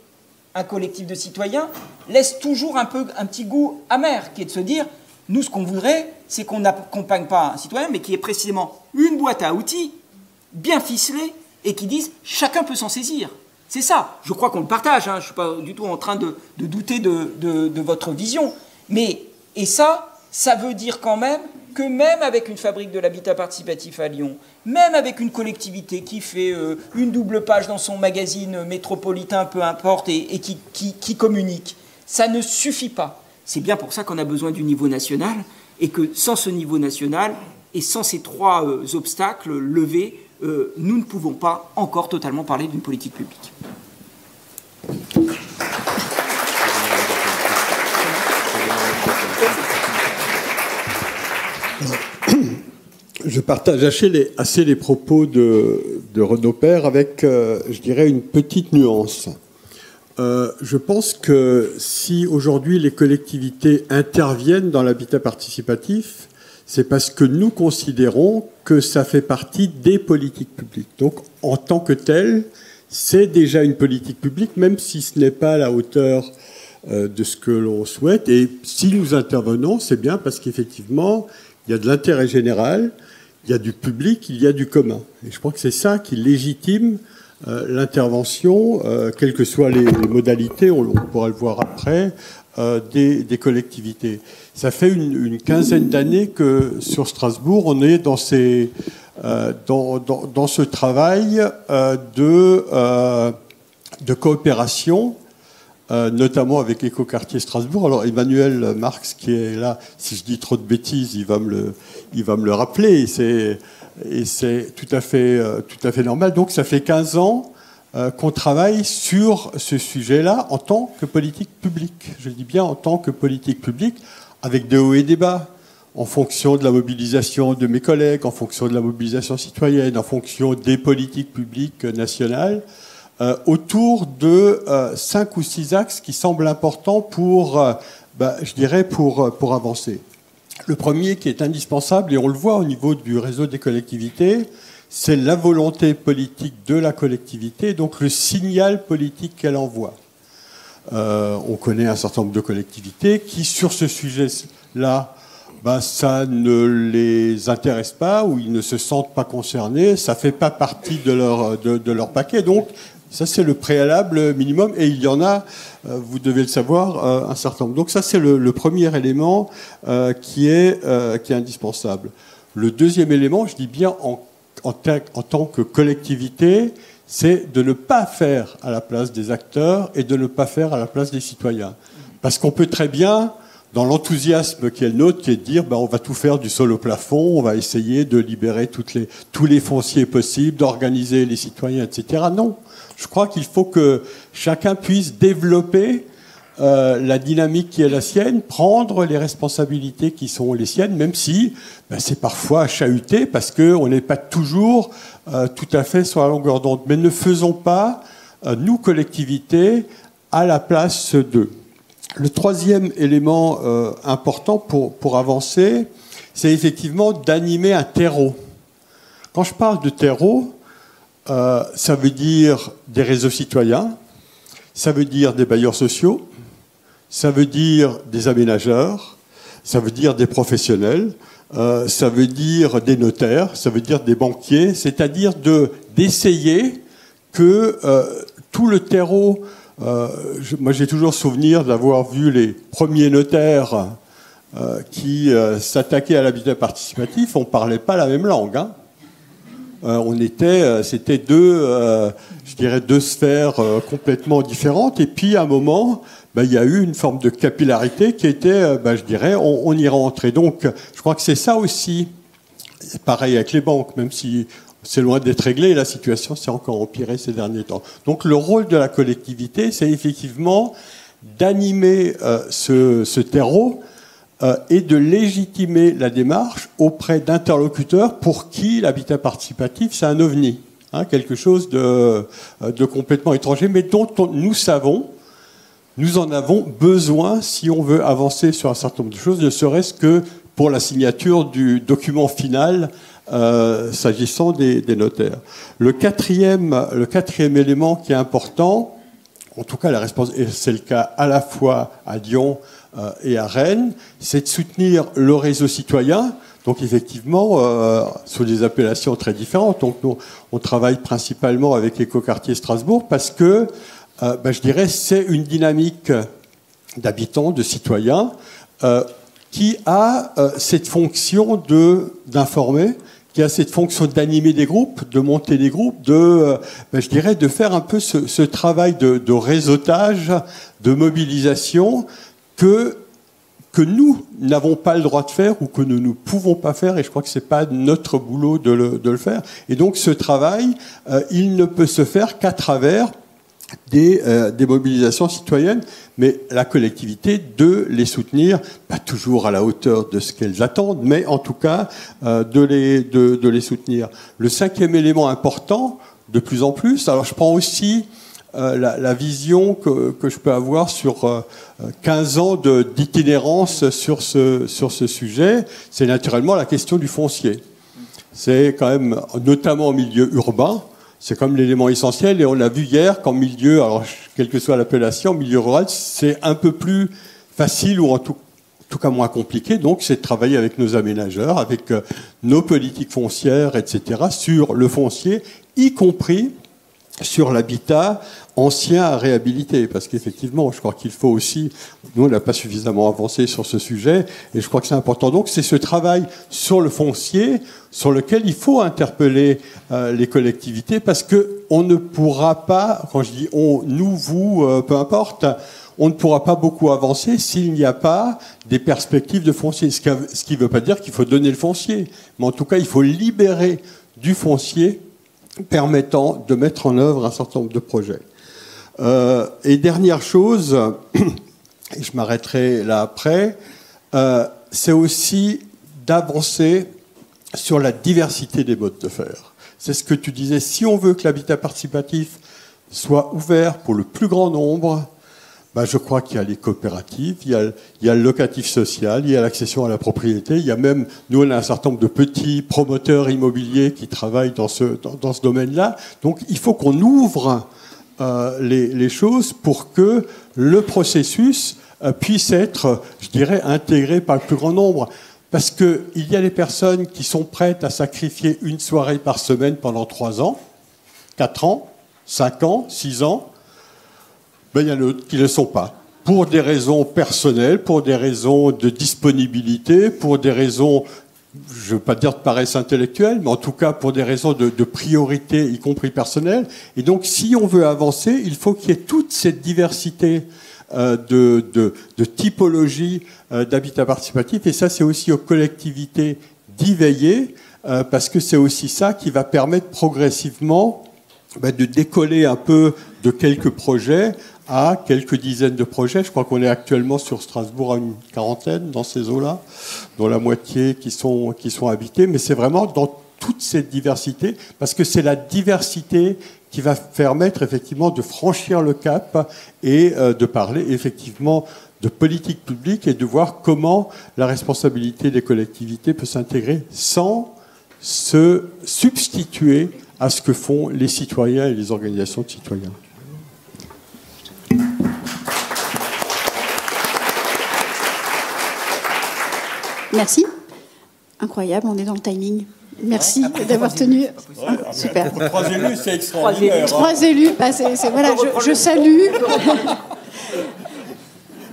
un collectif de citoyens, laisse toujours un petit goût amer, qui est de se dire, nous, ce qu'on voudrait, c'est qu'on n'accompagne pas un citoyen, mais qui est précisément une boîte à outils, bien ficelée, et qui dise, chacun peut s'en saisir. C'est ça. Je crois qu'on le partage, hein. Je ne suis pas du tout en train de douter de votre vision. Et ça veut dire quand même que même avec une fabrique de l'habitat participatif à Lyon, même avec une collectivité qui fait une double page dans son magazine métropolitain, peu importe, et qui communique, ça ne suffit pas. C'est bien pour ça qu'on a besoin du niveau national, et que sans ce niveau national, et sans ces trois obstacles levés, nous ne pouvons pas encore totalement parler d'une politique publique. Je partage assez les propos de Renaud Père avec, je dirais, une petite nuance. Je pense que si aujourd'hui les collectivités interviennent dans l'habitat participatif, c'est parce que nous considérons que ça fait partie des politiques publiques. Donc, en tant que tel, c'est déjà une politique publique, même si ce n'est pas à la hauteur de ce que l'on souhaite. Et si nous intervenons, c'est bien parce qu'effectivement, il y a de l'intérêt général, il y a du public, il y a du commun. Et je crois que c'est ça qui légitime l'intervention, quelles que soient les modalités, on pourra le voir après, des collectivités. Ça fait une quinzaine d'années que sur Strasbourg, on est dans ce travail de coopération, notamment avec Écoquartier Strasbourg. Alors Emmanuel Marx, qui est là, si je dis trop de bêtises, il va me le rappeler. Et c'est tout à fait normal. Donc ça fait 15 ans qu'on travaille sur ce sujet-là en tant que politique publique. Je dis bien en tant que politique publique, avec des hauts et des bas, en fonction de la mobilisation de mes collègues, en fonction de la mobilisation citoyenne, en fonction des politiques publiques nationales, autour de 5 ou 6 axes qui semblent importants pour avancer. Le premier qui est indispensable, et on le voit au niveau du réseau des collectivités, c'est la volonté politique de la collectivité, donc le signal politique qu'elle envoie. On connaît un certain nombre de collectivités qui, sur ce sujet-là, ça ne les intéresse pas ou ils ne se sentent pas concernés, ça ne fait pas partie de leur paquet. Donc, ça, c'est le préalable minimum, et il y en a, vous devez le savoir, un certain nombre. Donc ça, c'est le premier élément qui est indispensable. Le deuxième élément, je dis bien en tant que collectivité, c'est de ne pas faire à la place des acteurs et de ne pas faire à la place des citoyens. Parce qu'on peut très bien, dans l'enthousiasme qui est le nôtre, qui est de dire on va tout faire du sol au plafond, on va essayer de libérer tous les fonciers possibles, d'organiser les citoyens, etc. Non. Je crois qu'il faut que chacun puisse développer la dynamique qui est la sienne, prendre les responsabilités qui sont les siennes, même si c'est parfois chahuté, parce qu'on n'est pas toujours tout à fait sur la longueur d'onde. Mais ne faisons pas, nous, collectivités, à la place d'eux. Le troisième élément important pour avancer, c'est effectivement d'animer un terreau. Quand je parle de terreau, ça veut dire des réseaux citoyens, ça veut dire des bailleurs sociaux, ça veut dire des aménageurs, ça veut dire des professionnels, ça veut dire des notaires, ça veut dire des banquiers, c'est-à-dire d'essayer que tout le terreau... moi, j'ai toujours souvenir d'avoir vu les premiers notaires qui s'attaquaient à l'habitat participatif. On ne parlait pas la même langue. Hein. C'était deux sphères complètement différentes. Et puis, à un moment, il y a eu une forme de capillarité qui était, on y rentrait. Donc, je crois que c'est ça aussi. Pareil avec les banques, même si c'est loin d'être réglé, la situation s'est encore empirée ces derniers temps. Donc, le rôle de la collectivité, c'est effectivement d'animer ce terreau et de légitimer la démarche auprès d'interlocuteurs pour qui l'habitat participatif, c'est un ovni, hein, quelque chose de complètement étranger, mais dont nous en avons besoin si on veut avancer sur un certain nombre de choses, ne serait-ce que pour la signature du document final s'agissant des notaires. Le quatrième élément qui est important, en tout cas c'est le cas à la fois à Lyon et à Rennes, c'est de soutenir le réseau citoyen. Donc effectivement, sous des appellations très différentes. Donc nous, on travaille principalement avec Écoquartier Strasbourg parce que, je dirais, c'est une dynamique d'habitants, de citoyens, qui a cette fonction d'informer, qui a cette fonction d'animer des groupes, de monter des groupes, de faire un peu ce travail de réseautage, de mobilisation que nous n'avons pas le droit de faire ou que nous ne pouvons pas faire, et je crois que ce n'est pas notre boulot de le faire. Et donc ce travail, il ne peut se faire qu'à travers des mobilisations citoyennes, mais la collectivité de les soutenir, pas toujours à la hauteur de ce qu'elles attendent, mais en tout cas de les soutenir. Le cinquième élément important, de plus en plus, alors je prends aussi la vision que je peux avoir sur 15 ans d'itinérance sur ce sujet, c'est naturellement la question du foncier. C'est quand même, notamment en milieu urbain, c'est comme l'élément essentiel, et on l'a vu hier qu'en milieu, alors quelle que soit l'appellation, en milieu rural, c'est un peu plus facile ou en tout cas moins compliqué. Donc c'est de travailler avec nos aménageurs, avec nos politiques foncières, etc., sur le foncier, y compris sur l'habitat ancien à réhabiliter, parce qu'effectivement, je crois qu'il faut aussi, nous on n'a pas suffisamment avancé sur ce sujet, et je crois que c'est important. Donc c'est ce travail sur le foncier, sur lequel il faut interpeller les collectivités, parce qu'on ne pourra pas, quand je dis on, nous, vous, peu importe, on ne pourra pas beaucoup avancer s'il n'y a pas des perspectives de foncier. Ce qui ne veut pas dire qu'il faut donner le foncier, mais en tout cas il faut libérer du foncier permettant de mettre en œuvre un certain nombre de projets. Et dernière chose, et je m'arrêterai là après, c'est aussi d'avancer sur la diversité des modes de faire. C'est ce que tu disais, si on veut que l'habitat participatif soit ouvert pour le plus grand nombre, je crois qu'il y a les coopératives, il y a le locatif social, il y a l'accession à la propriété, il y a même, nous on a un certain nombre de petits promoteurs immobiliers qui travaillent dans ce domaine-là. Donc il faut qu'on ouvre les choses pour que le processus puisse être, je dirais, intégré par le plus grand nombre. Parce qu'il y a des personnes qui sont prêtes à sacrifier une soirée par semaine pendant 3 ans, 4 ans, 5 ans, 6 ans. Il y en a d'autres qui ne le sont pas. Pour des raisons personnelles, pour des raisons de disponibilité, pour des raisons, je ne veux pas dire de paresse intellectuelle, mais en tout cas pour des raisons de priorité, y compris personnelles. Et donc, si on veut avancer, il faut qu'il y ait toute cette diversité de typologie d'habitat participatif. Et ça, c'est aussi aux collectivités d'y veiller, parce que c'est aussi ça qui va permettre progressivement de décoller un peu de quelques projets à quelques dizaines de projets. Je crois qu'on est actuellement sur Strasbourg à une quarantaine dans ces eaux-là, dont la moitié qui sont habités. Mais c'est vraiment dans toute cette diversité, parce que c'est la diversité qui va permettre effectivement de franchir le cap et de parler effectivement de politique publique et de voir comment la responsabilité des collectivités peut s'intégrer sans se substituer à ce que font les citoyens et les organisations de citoyens. Merci. Incroyable, on est dans le timing. Merci d'avoir tenu. Super. Pour 3 élus, c'est extraordinaire. 3 élus, voilà, je salue.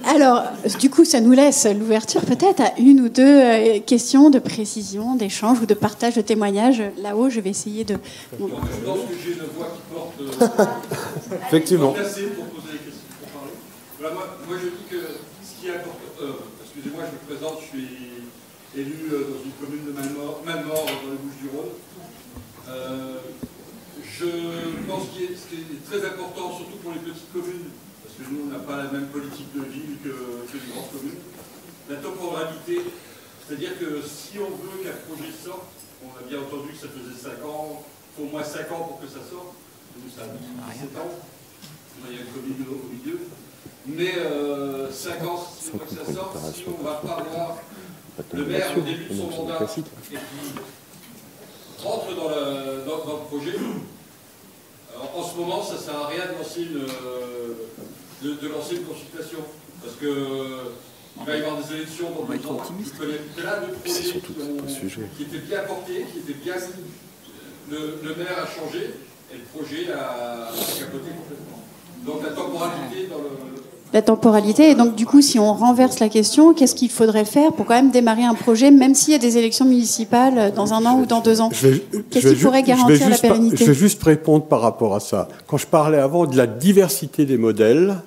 Alors, du coup, ça nous laisse l'ouverture peut-être à 1 ou 2 questions de précision, d'échange ou de partage de témoignages. Là-haut, je vais essayer de... Je pense que j'ai une voix qui porte... Effectivement. Pour poser des questions, pour parler. Voilà, moi, je dis que ce qui est important... excusez-moi, je me présente, je suis élu dans une commune de Malmort dans les Bouches-du-Rhône. Je pense que ce qui est très important, surtout pour les petites communes, parce que nous, on n'a pas la même politique de ville que les grandes communes, la temporalité, c'est-à-dire que si on veut qu'un projet sorte, on a bien entendu que ça faisait 5 ans, il faut au moins 5 ans pour que ça sorte, nous ça a mis 17 ans, il y a le Covid au milieu, mais 5 ans, si on veut que ça sorte, si on ne va pas avoir le maire au début de son mandat et qui rentre dans le projet. Alors, en ce moment, ça ne sert à rien de lancer une consultation, parce que il va y avoir des élections dans 2 ans. Je connais plein de projets qui étaient bien portés, qui étaient bien... Le maire a changé et le projet a capoté complètement. Donc la temporalité dans le... La temporalité, et donc du coup, si on renverse la question, qu'est-ce qu'il faudrait faire pour quand même démarrer un projet, même s'il y a des élections municipales dans 1 an ou dans 2 ans? Qu'est-ce qui pourrait garantir la pérennité? Je vais juste répondre par rapport à ça. Quand je parlais avant de la diversité des modèles,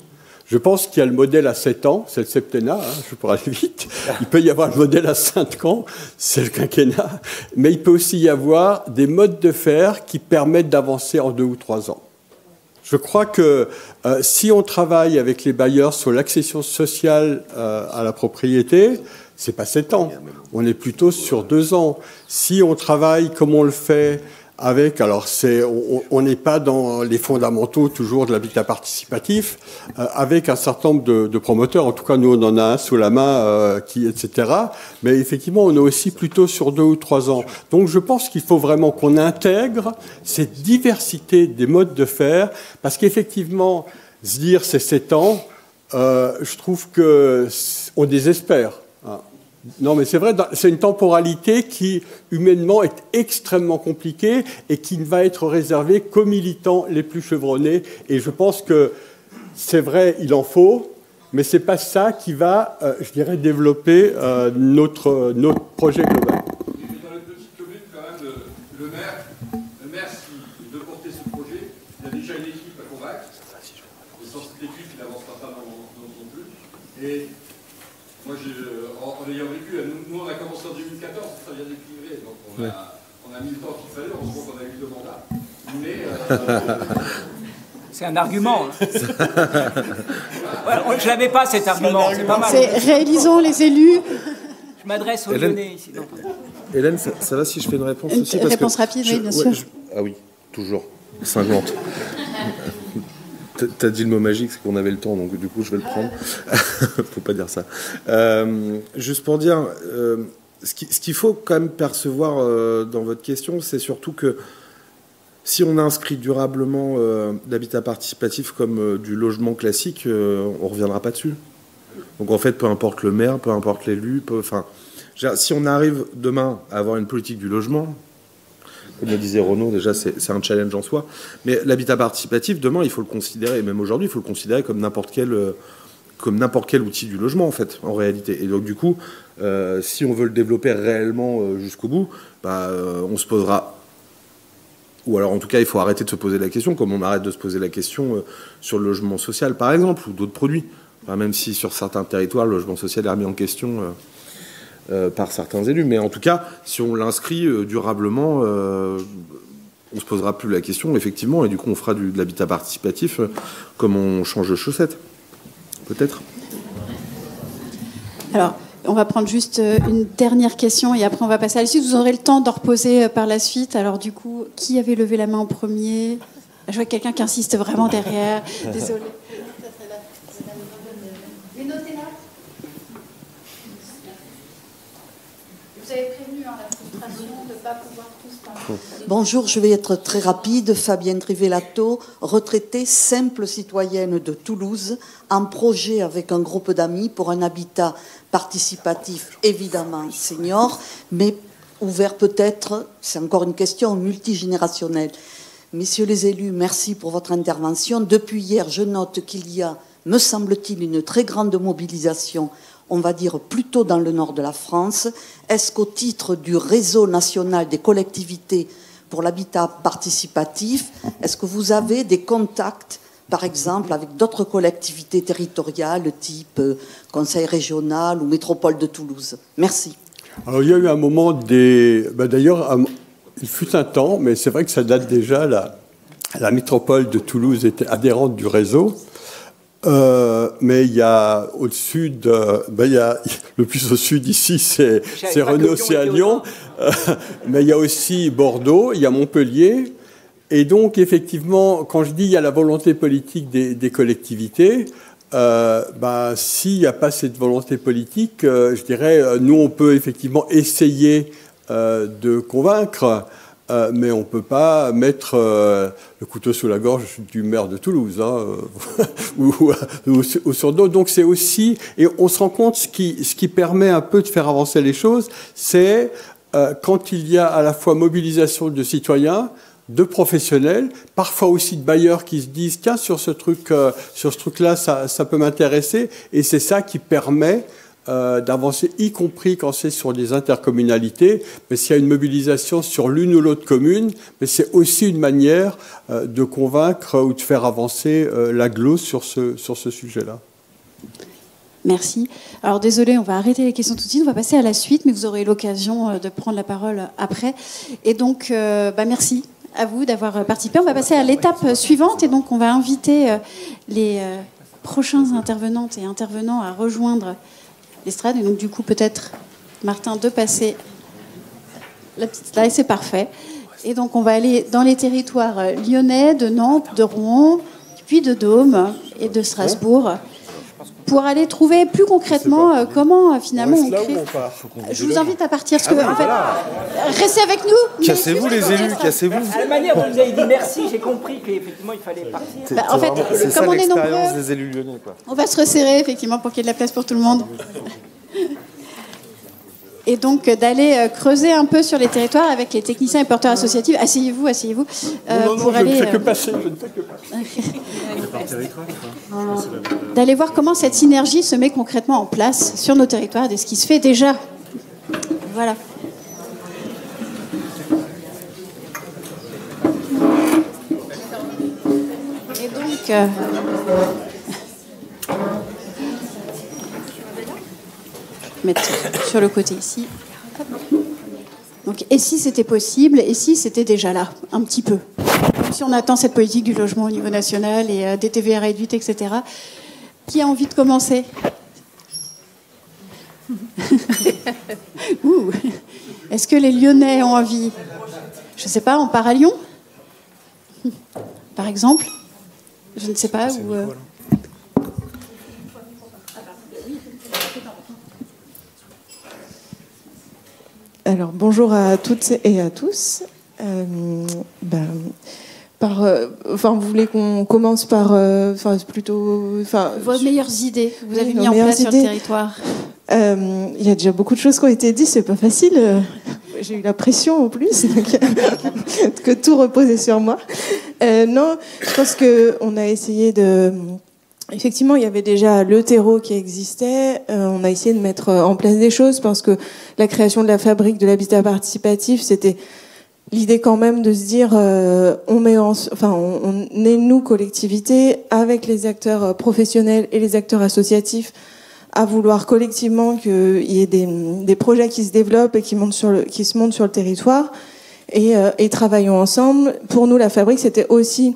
je pense qu'il y a le modèle à 7 ans, c'est le septennat, je pourrais aller vite. Il peut y avoir le modèle à 5 ans, c'est le quinquennat. Mais il peut aussi y avoir des modes de faire qui permettent d'avancer en 2 ou 3 ans. Je crois que si on travaille avec les bailleurs sur l'accession sociale à la propriété, c'est pas 7 ans. On est plutôt sur 2 ans. Si on travaille comme on le fait avec, alors on n'est pas dans les fondamentaux toujours de l'habitat participatif, avec un certain nombre de promoteurs. En tout cas, nous on en a un sous la main, etc. Mais effectivement, on est aussi plutôt sur 2 ou 3 ans. Donc, je pense qu'il faut vraiment qu'on intègre cette diversité des modes de faire, parce qu'effectivement, se dire c'est 7 ans, je trouve que on désespère. Non, mais c'est vrai, c'est une temporalité qui, humainement, est extrêmement compliquée et qui ne va être réservée qu'aux militants les plus chevronnés. Et je pense que c'est vrai, il en faut, mais ce n'est pas ça qui va, je dirais, développer notre projet global. Dans les petites communes, quand même, le maire, s'il veut porter ce projet, il a déjà une équipe à convaincre. Et sans cette équipe, il n'avancera pas non plus. Et moi, en ayant vécu, nous on a commencé en 2014, ça vient d'équilibrer, donc on a mis le temps qu'il fallait, on se voit qu'on a eu 2 mandats. Mais... C'est un argument. Ouais, je ne l'avais pas cet argument, c'est pas mal. C'est réalisons les élus. Je m'adresse aux Lyonnais ici. Hélène, ça va si je fais une réponse aussi Une réponse rapide, oui, bien sûr. Ah oui, toujours. 50. T'as dit le mot magique, c'est qu'on avait le temps, donc du coup je vais le prendre. Faut pas dire ça. Juste pour dire, ce qu'il faut quand même percevoir dans votre question, c'est surtout que si on inscrit durablement l'habitat participatif comme du logement classique, on reviendra pas dessus. Donc en fait, peu importe le maire, peu importe l'élu, si on arrive demain à avoir une politique du logement, comme le disait Renaud, déjà c'est un challenge en soi, mais l'habitat participatif, demain il faut le considérer, et même aujourd'hui il faut le considérer comme n'importe quel outil du logement en fait, en réalité. Et donc du coup, si on veut le développer réellement jusqu'au bout, on se posera, ou alors en tout cas il faut arrêter de se poser la question, comme on arrête de se poser la question sur le logement social par exemple, ou d'autres produits. Même si sur certains territoires le logement social est remis en question par certains élus, mais en tout cas si on l'inscrit durablement, on se posera plus la question effectivement, et du coup on fera de l'habitat participatif comme on change de chaussettes, peut-être. Alors on va prendre juste une dernière question et après on va passer à la suite. Vous aurez le temps d'en reposer par la suite. Alors du coup, qui avait levé la main en premier? Je vois quelqu'un qui insiste vraiment derrière. Désolée. Mais notez-la. Vous avez prévenu la frustration de ne pas pouvoir tous parler. Bonjour, je vais être très rapide. Fabienne Trivellato, retraitée, simple citoyenne de Toulouse, en projet avec un groupe d'amis pour un habitat participatif, évidemment senior, mais ouvert peut-être, c'est encore une question multigénérationnelle. Messieurs les élus, merci pour votre intervention. Depuis hier, je note qu'il y a, me semble-t-il, une très grande mobilisation, on va dire plutôt dans le nord de la France. Est-ce qu'au titre du réseau national des collectivités pour l'habitat participatif, est-ce que vous avez des contacts, par exemple, avec d'autres collectivités territoriales, type Conseil régional ou Métropole de Toulouse? Merci. Alors, il y a eu un moment d'ailleurs, il fut un temps, mais c'est vrai que ça date déjà, la Métropole de Toulouse était adhérente du réseau. Mais il y a au-dessus il y a le plus au sud ici, c'est Renault, c'est à Lyon. Mais il y a aussi Bordeaux, il y a Montpellier. Et donc, effectivement, quand je dis il y a la volonté politique des collectivités, s'il n'y a pas cette volonté politique, je dirais, nous, on peut effectivement essayer de convaincre, mais on ne peut pas mettre le couteau sous la gorge du maire de Toulouse, hein, ou sur d'autres. Donc c'est aussi, et on se rend compte, ce qui permet un peu de faire avancer les choses, c'est quand il y a à la fois mobilisation de citoyens, de professionnels, parfois aussi de bailleurs qui se disent tiens, sur ce truc-là, ça peut m'intéresser, et c'est ça qui permet d'avancer, y compris quand c'est sur des intercommunalités. Mais s'il y a une mobilisation sur l'une ou l'autre commune, mais c'est aussi une manière de convaincre ou de faire avancer l'agglo sur ce sujet-là. Merci. Alors désolé, on va arrêter les questions tout de suite, on va passer à la suite, mais vous aurez l'occasion de prendre la parole après. Et donc, merci à vous d'avoir participé. On va passer à l'étape suivante, et donc on va inviter les prochains intervenantes et intervenants à rejoindre l'estrade. Et donc du coup, peut-être, Martin, de passer la petite slide, c'est parfait. Et donc on va aller dans les territoires lyonnais, de Nantes, de Rouen, puis de Dôme et de Strasbourg, pour aller trouver plus concrètement comment finalement on crée. Je vous invite à partir, parce que en fait, restez avec nous. Cassez-vous les élus, cassez-vous. À la manière dont vous avez dit merci, j'ai compris qu'effectivement il fallait partir. En fait, comme on est nombreux, des élus lyonnais, quoi. On va se resserrer effectivement pour qu'il y ait de la place pour tout le monde. Et donc d'aller creuser un peu sur les territoires avec les techniciens et porteurs associatifs. Asseyez-vous. Non, je ne fais que passer. D'aller voir comment cette synergie se met concrètement en place sur nos territoires, de ce qui se fait déjà. Voilà. Et donc... mettre sur le côté ici. Donc, et si c'était possible, et si c'était déjà là, un petit peu. Même si on attend cette politique du logement au niveau national et des TVA réduites, etc. Qui a envie de commencer? Est-ce que les Lyonnais ont envie? Je ne sais pas, on part à Lyon? Par exemple? Je ne sais pas. Alors, bonjour à toutes et à tous. Vous voulez qu'on commence par... Vos meilleures idées que vous avez mis en place sur le territoire. Il y a déjà beaucoup de choses qui ont été dites, c'est pas facile. J'ai eu la pression en plus, donc, que tout reposait sur moi. Non, je pense qu'on a essayé de... Effectivement, il y avait déjà le terreau qui existait. On a essayé de mettre en place des choses parce que la création de la fabrique de l'habitat participatif, c'était l'idée quand même de se dire on est nous collectivités avec les acteurs professionnels et les acteurs associatifs à vouloir collectivement qu'il y ait des projets qui se développent et qui se montent sur le territoire et travaillons ensemble. Pour nous, la fabrique, c'était aussi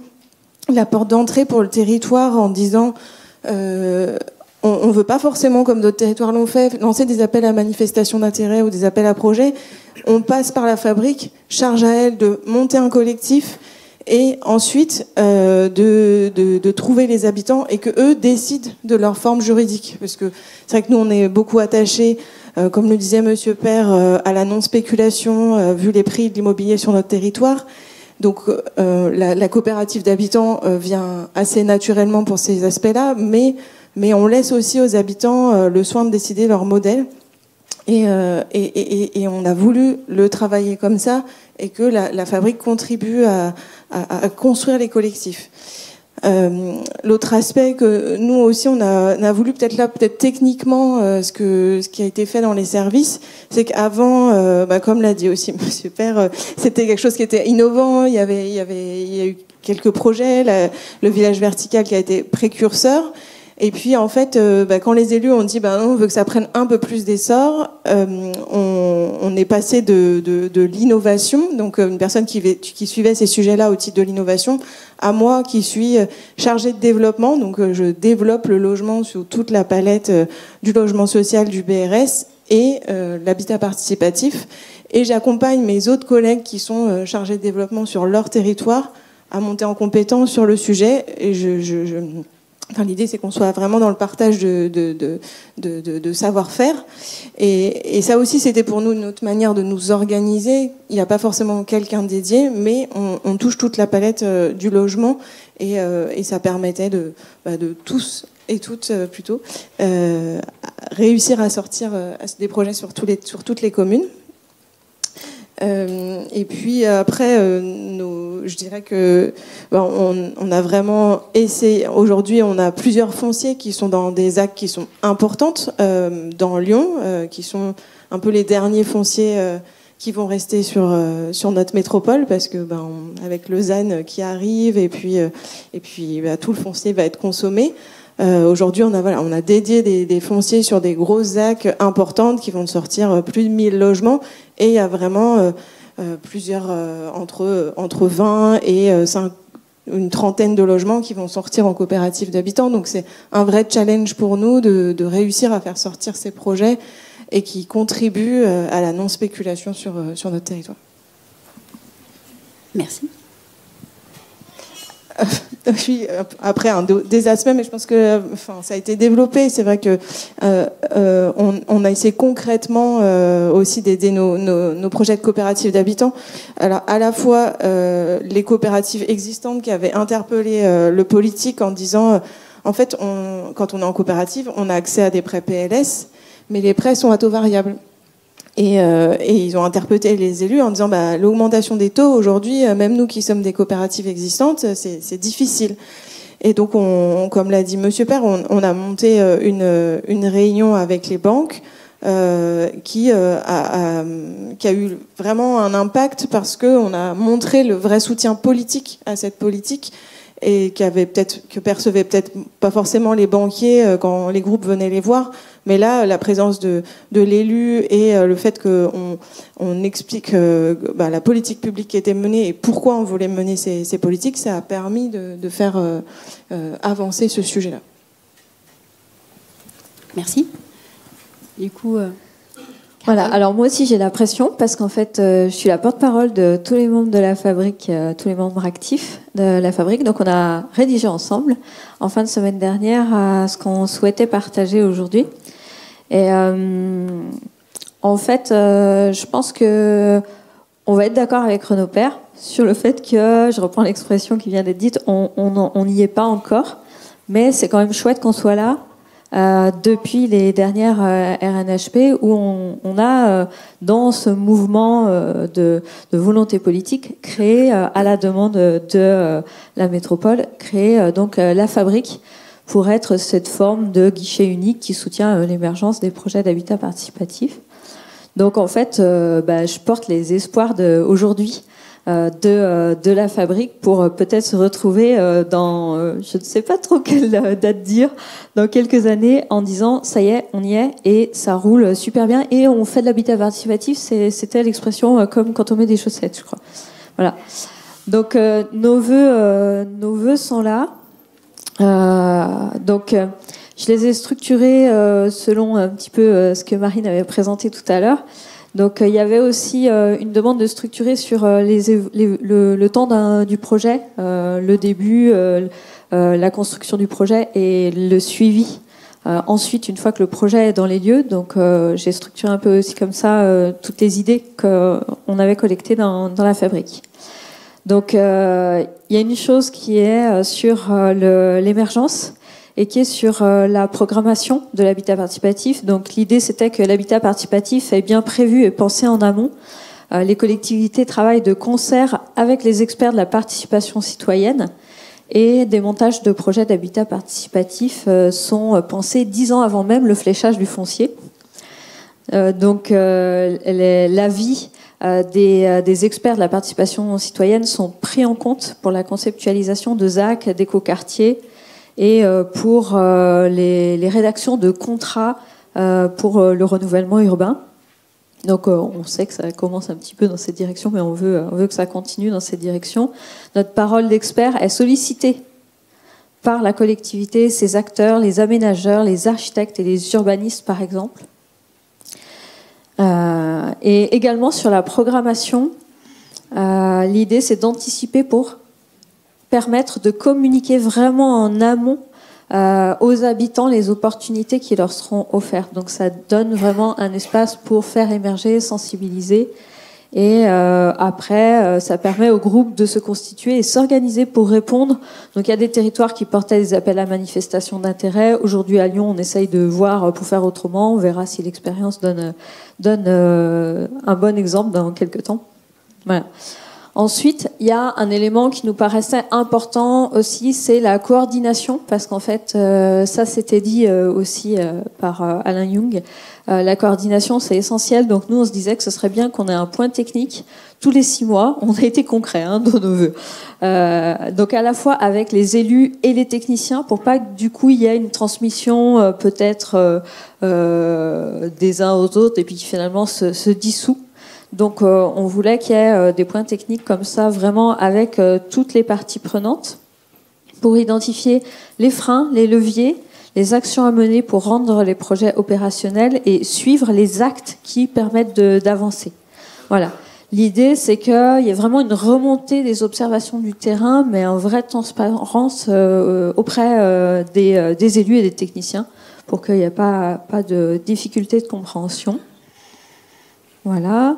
la porte d'entrée pour le territoire en disant on ne veut pas forcément, comme d'autres territoires l'ont fait, lancer des appels à manifestation d'intérêt ou des appels à projets. On passe par la fabrique, charge à elle de monter un collectif et ensuite de trouver les habitants et que eux décident de leur forme juridique. Parce que c'est vrai que nous, on est beaucoup attachés, comme le disait Monsieur Père, à la non-spéculation, vu les prix de l'immobilier sur notre territoire. Donc la coopérative d'habitants vient assez naturellement pour ces aspects-là, mais on laisse aussi aux habitants le soin de décider leur modèle. Et on a voulu le travailler comme ça et que la fabrique contribue à construire les collectifs. L'autre aspect que nous aussi on a voulu peut-être techniquement ce qui a été fait dans les services, c'est qu'avant, comme l'a dit aussi Monsieur Père, c'était quelque chose qui était innovant. Il y a eu quelques projets, le village vertical qui a été précurseur. Et puis en fait, quand les élus ont dit on veut que ça prenne un peu plus d'essor, on est passé de l'innovation, donc une personne qui suivait ces sujets-là au titre de l'innovation, à moi qui suis chargée de développement, donc je développe le logement sur toute la palette du logement social, du BRS et l'habitat participatif. Et j'accompagne mes autres collègues qui sont chargés de développement sur leur territoire à monter en compétence sur le sujet. Et l'idée, c'est qu'on soit vraiment dans le partage de savoir-faire. Et ça aussi, c'était pour nous notre manière de nous organiser. Il n'y a pas forcément quelqu'un dédié, mais on touche toute la palette du logement. Et ça permettait de tous et toutes, plutôt, réussir à sortir des projets sur toutes les communes. Et puis après, je dirais que on a vraiment essayé. Aujourd'hui, on a plusieurs fonciers qui sont dans des ZAC qui sont importantes dans Lyon, qui sont un peu les derniers fonciers qui vont rester sur notre métropole, parce que avec le ZAN qui arrive et puis tout le foncier va être consommé. Aujourd'hui, on a dédié des fonciers sur des grosses ZAC importantes qui vont sortir plus de 1000 logements, et il y a vraiment plusieurs entre 20 et une trentaine de logements qui vont sortir en coopérative d'habitants. Donc c'est un vrai challenge pour nous de réussir à faire sortir ces projets et qui contribuent à la non-spéculation sur notre territoire. Merci. Après des aspects, mais je pense que ça a été développé. C'est vrai que on a essayé concrètement aussi d'aider nos projets de coopératives d'habitants. Alors à la fois les coopératives existantes qui avaient interpellé le politique en disant en fait quand on est en coopérative, on a accès à des prêts PLS, mais les prêts sont à taux variable. Et ils ont interpellé les élus en disant l'augmentation des taux aujourd'hui, même nous qui sommes des coopératives existantes, c'est difficile. Et donc, comme l'a dit Monsieur Père, on a monté une réunion avec les banques qui a eu vraiment un impact, parce qu'on a montré le vrai soutien politique à cette politique, et que percevaient peut-être pas forcément les banquiers quand les groupes venaient les voir. Mais là, la présence de l'élu et le fait qu'on explique la politique publique qui était menée et pourquoi on voulait mener ces politiques, ça a permis de faire avancer ce sujet-là. Merci. Du coup... Voilà, alors moi aussi j'ai la pression, parce qu'en fait je suis la porte-parole de tous les membres de la fabrique, tous les membres actifs de la fabrique. Donc on a rédigé ensemble en fin de semaine dernière ce qu'on souhaitait partager aujourd'hui. Et en fait je pense que on va être d'accord avec Renaud Père sur le fait que, je reprends l'expression qui vient d'être dite, on n'y est pas encore, mais c'est quand même chouette qu'on soit là. Depuis les dernières RNHP, où on a, dans ce mouvement de volonté politique, créé, à la demande de la métropole, créé donc la fabrique pour être cette forme de guichet unique qui soutient l'émergence des projets d'habitat participatif. Donc en fait, je porte les espoirs d'aujourd'hui de la fabrique pour peut-être se retrouver dans, je ne sais pas trop quelle date dire, dans quelques années, en disant ça y est, on y est et ça roule super bien et on fait de l'habitat participatif. C'était l'expression comme quand on met des chaussettes, je crois. Voilà. Donc nos vœux sont là. Donc je les ai structurés selon un petit peu ce que Marine avait présenté tout à l'heure. Donc il y avait aussi une demande de structurer sur le temps du projet, le début, la construction du projet et le suivi. Ensuite, une fois que le projet est dans les lieux, donc j'ai structuré un peu aussi comme ça toutes les idées qu'on avait collectées dans la fabrique. Donc il y a une chose qui est sur l'émergence et qui est sur la programmation de l'habitat participatif. Donc l'idée, c'était que l'habitat participatif est bien prévu et pensé en amont. Les collectivités travaillent de concert avec les experts de la participation citoyenne, et des montages de projets d'habitat participatif sont pensés 10 ans avant même le fléchage du foncier. Donc l'avis des experts de la participation citoyenne sont pris en compte pour la conceptualisation de ZAC, d'écoquartiers, et pour les rédactions de contrats pour le renouvellement urbain. Donc on sait que ça commence un petit peu dans cette direction, mais on veut que ça continue dans cette direction. Notre parole d'expert est sollicitée par la collectivité, ses acteurs, les aménageurs, les architectes et les urbanistes, par exemple. Et également sur la programmation, l'idée c'est d'anticiper pour permettre de communiquer vraiment en amont aux habitants les opportunités qui leur seront offertes. Donc ça donne vraiment un espace pour faire émerger, sensibiliser. Et après, ça permet au groupe de se constituer et s'organiser pour répondre. Donc il y a des territoires qui portaient des appels à manifestation d'intérêt. Aujourd'hui à Lyon, on essaye de voir pour faire autrement. On verra si l'expérience donne un bon exemple dans quelques temps. Voilà. Ensuite, il y a un élément qui nous paraissait important aussi, c'est la coordination, parce qu'en fait, ça c'était dit aussi par Alain Young, la coordination c'est essentiel, donc nous on se disait que ce serait bien qu'on ait un point technique tous les 6 mois, on a été concret dans nos vœux, donc à la fois avec les élus et les techniciens, pour pas que du coup il y ait une transmission peut-être des uns aux autres et puis qui finalement se dissout. Donc on voulait qu'il y ait des points techniques comme ça, vraiment avec toutes les parties prenantes, pour identifier les freins, les leviers, les actions à mener pour rendre les projets opérationnels et suivre les actes qui permettent d'avancer. Voilà. L'idée, c'est qu'il y ait vraiment une remontée des observations du terrain, mais en vraie transparence auprès des élus et des techniciens, pour qu'il n'y ait pas de difficulté de compréhension. Voilà.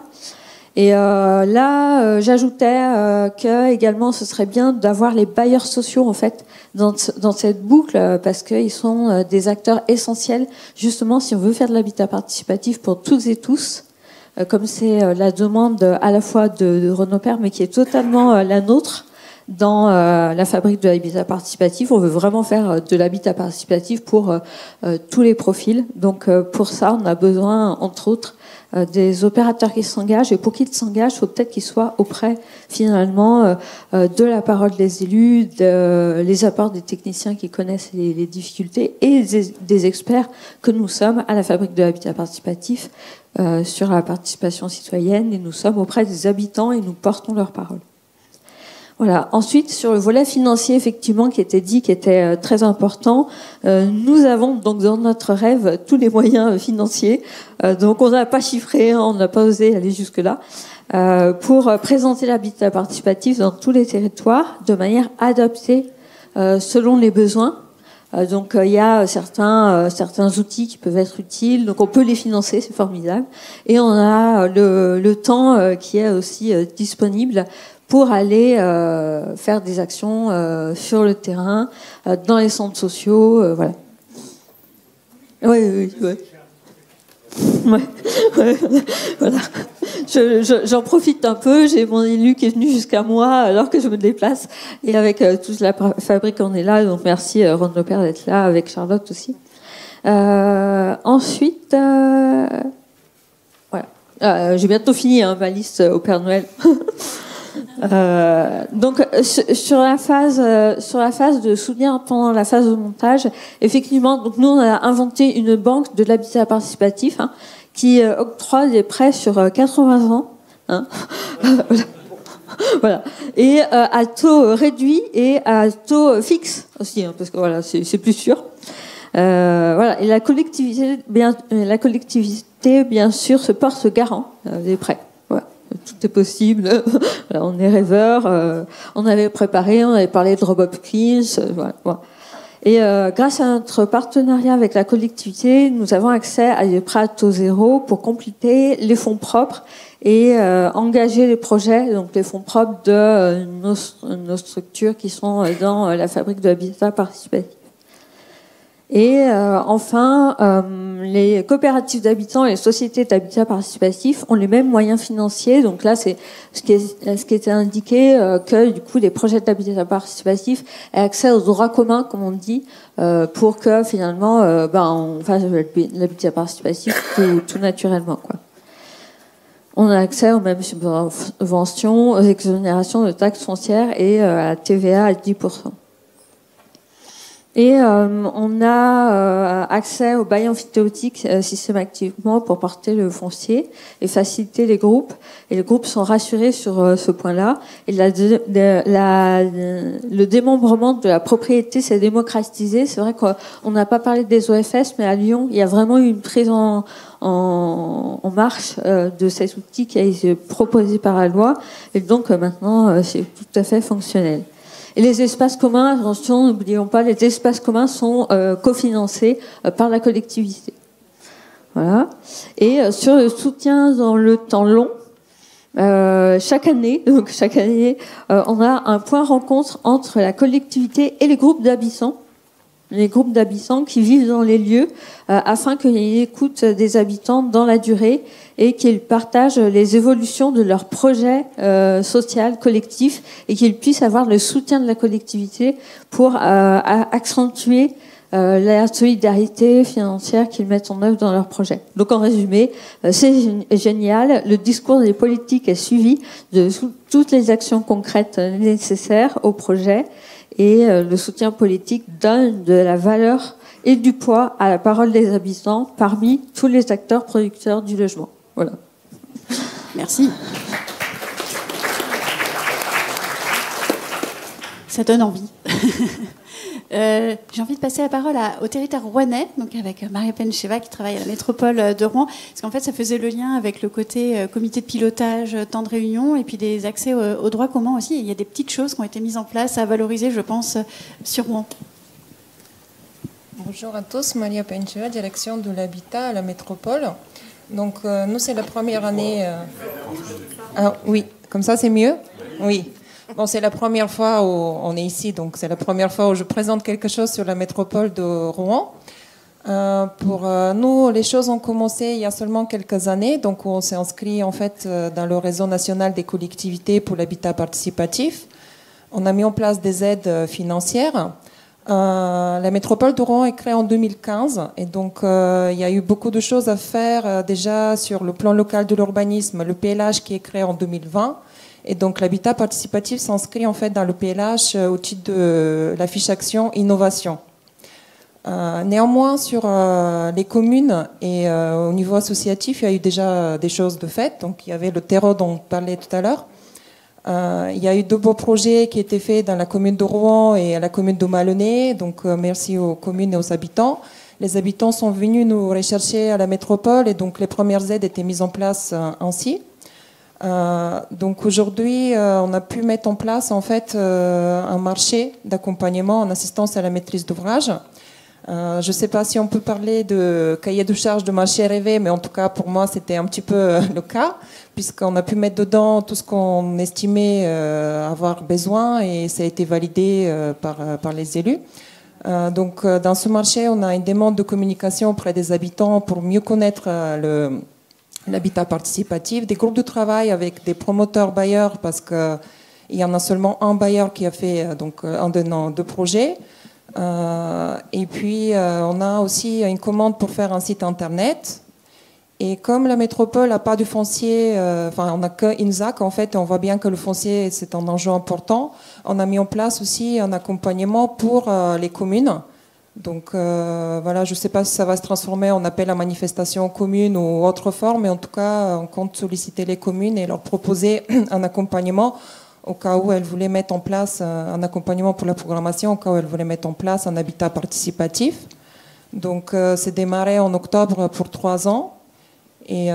Et là, j'ajoutais que également, ce serait bien d'avoir les bailleurs sociaux en fait dans cette boucle, parce qu'ils sont des acteurs essentiels. Justement, si on veut faire de l'habitat participatif pour toutes et tous, comme c'est la demande à la fois de Renaud Père, mais qui est totalement la nôtre dans la fabrique de l'habitat participatif. On veut vraiment faire de l'habitat participatif pour tous les profils. Donc pour ça, on a besoin, entre autres, des opérateurs qui s'engagent, et pour qu'ils s'engagent, il faut peut-être qu'ils soient auprès finalement de la parole des élus, les apports des techniciens qui connaissent les difficultés et des experts que nous sommes à la fabrique de l'habitat participatif sur la participation citoyenne, et nous sommes auprès des habitants et nous portons leur parole. Voilà. Ensuite, sur le volet financier, effectivement, qui était dit, qui était très important, nous avons donc dans notre rêve tous les moyens financiers. Donc, on n'a pas chiffré, on n'a pas osé aller jusque-là, pour présenter l'habitat participatif dans tous les territoires de manière adaptée selon les besoins. Donc, il y a certains outils qui peuvent être utiles. Donc, on peut les financer, c'est formidable. Et on a le temps qui est aussi disponible pour aller faire des actions sur le terrain, dans les centres sociaux, voilà. Oui. Ouais, voilà. J'en profite un peu, j'ai mon élu qui est venu jusqu'à moi alors que je me déplace, et avec toute la fabrique on est là, donc merci Ron Lepère d'être là, avec Charlotte aussi. Ensuite, voilà. J'ai bientôt fini ma liste au Père Noël. Donc sur la phase de soutien pendant la phase de montage, effectivement, donc nous on a inventé une banque de l'habitat participatif qui octroie des prêts sur 80 ans, voilà, et à taux réduit et à taux fixe aussi, parce que voilà, c'est plus sûr. Voilà, et la collectivité bien sûr se porte garant des prêts. Tout est possible. Voilà, on est rêveurs. On avait préparé, on avait parlé de Rob Hopkins. Voilà. Et grâce à notre partenariat avec la collectivité, nous avons accès à des prêts à taux zéro pour compléter les fonds propres et engager les projets, donc les fonds propres de nos structures qui sont dans la fabrique de l'habitat participatif. Et enfin, les coopératives d'habitants et les sociétés d'habitat participatif ont les mêmes moyens financiers. Donc là, c'est ce qui était indiqué, que du coup, les projets d'habitat participatif aient accès aux droits communs, comme on dit, pour que finalement, on fasse l'habitat participatif tout naturellement, quoi. On a accès aux mêmes subventions, aux exonérations de taxes foncières et à la TVA à 10%. Et on a accès au bail emphytéotique systématiquement pour porter le foncier et faciliter les groupes. Et les groupes sont rassurés sur ce point-là. Et le démembrement de la propriété s'est démocratisé. C'est vrai qu'on n'a pas parlé des OFS, mais à Lyon, il y a vraiment eu une prise en marche de cet outil qui a été proposé par la loi. Et donc maintenant, c'est tout à fait fonctionnel. Et les espaces communs, attention, n'oublions pas, les espaces communs sont cofinancés par la collectivité. Voilà. Et sur le soutien dans le temps long, chaque année, on a un point rencontre entre la collectivité et les groupes d'habitants. Les groupes d'habitants qui vivent dans les lieux afin qu'ils écoutent des habitants dans la durée et qu'ils partagent les évolutions de leur projet social collectif et qu'ils puissent avoir le soutien de la collectivité pour accentuer la solidarité financière qu'ils mettent en œuvre dans leur projet. Donc en résumé, c'est génial. Le discours des politiques est suivi de toutes les actions concrètes nécessaires au projet. Et le soutien politique donne de la valeur et du poids à la parole des habitants parmi tous les acteurs producteurs du logement. Voilà. Merci. Ça donne envie. J'ai envie de passer la parole au territoire rouennais, donc avec Maria Pencheva qui travaille à la métropole de Rouen, parce qu'en fait ça faisait le lien avec le côté comité de pilotage, temps de réunion, et puis des accès au droit commun aussi. Il y a des petites choses qui ont été mises en place à valoriser, je pense, sur Rouen. Bonjour à tous, Maria Pencheva, direction de l'habitat à la métropole. Donc nous c'est la première année... Ah, oui, comme ça c'est mieux ? Oui. Bon, c'est la première fois où on est ici, donc c'est la première fois où je présente quelque chose sur la métropole de Rouen. Pour nous, les choses ont commencé il y a seulement quelques années, donc on s'est inscrit en fait dans le réseau national des collectivités pour l'habitat participatif. On a mis en place des aides financières. La métropole de Rouen est créée en 2015 et donc il y a eu beaucoup de choses à faire déjà sur le plan local de l'urbanisme, le PLH qui est créé en 2020. Et donc l'habitat participatif s'inscrit en fait dans le PLH au titre de la fiche action innovation. Néanmoins, sur les communes et au niveau associatif, il y a eu déjà des choses de fait. Donc il y avait le terreau dont on parlait tout à l'heure. Il y a eu 2 beaux projets qui étaient faits dans la commune de Rouen et à la commune de Malonnet. Donc merci aux communes et aux habitants. Les habitants sont venus nous rechercher à la métropole et donc les premières aides étaient mises en place ainsi. Donc aujourd'hui, on a pu mettre en place en fait un marché d'accompagnement en assistance à la maîtrise d'ouvrage. Je ne sais pas si on peut parler de cahier de charges de marché rêvé, mais en tout cas pour moi c'était un petit peu le cas, puisqu'on a pu mettre dedans tout ce qu'on estimait avoir besoin et ça a été validé par les élus. Donc dans ce marché, on a une demande de communication auprès des habitants pour mieux connaître l'habitat participatif, des groupes de travail avec des promoteurs bailleurs, parce qu'il y en a seulement un bailleur qui a fait donc, un de nos 2 projets. Et puis, on a aussi une commande pour faire un site internet. Et comme la métropole n'a pas de foncier, on n'a que INSAC, en fait, on voit bien que le foncier, c'est un enjeu important. On a mis en place aussi un accompagnement pour les communes. Donc voilà, je ne sais pas si ça va se transformer en appel à manifestation commune ou autre forme, mais en tout cas, on compte solliciter les communes et leur proposer un accompagnement au cas où elles voulaient mettre en place un accompagnement pour la programmation, au cas où elles voulaient mettre en place un habitat participatif. Donc c'est démarré en octobre pour 3 ans. Et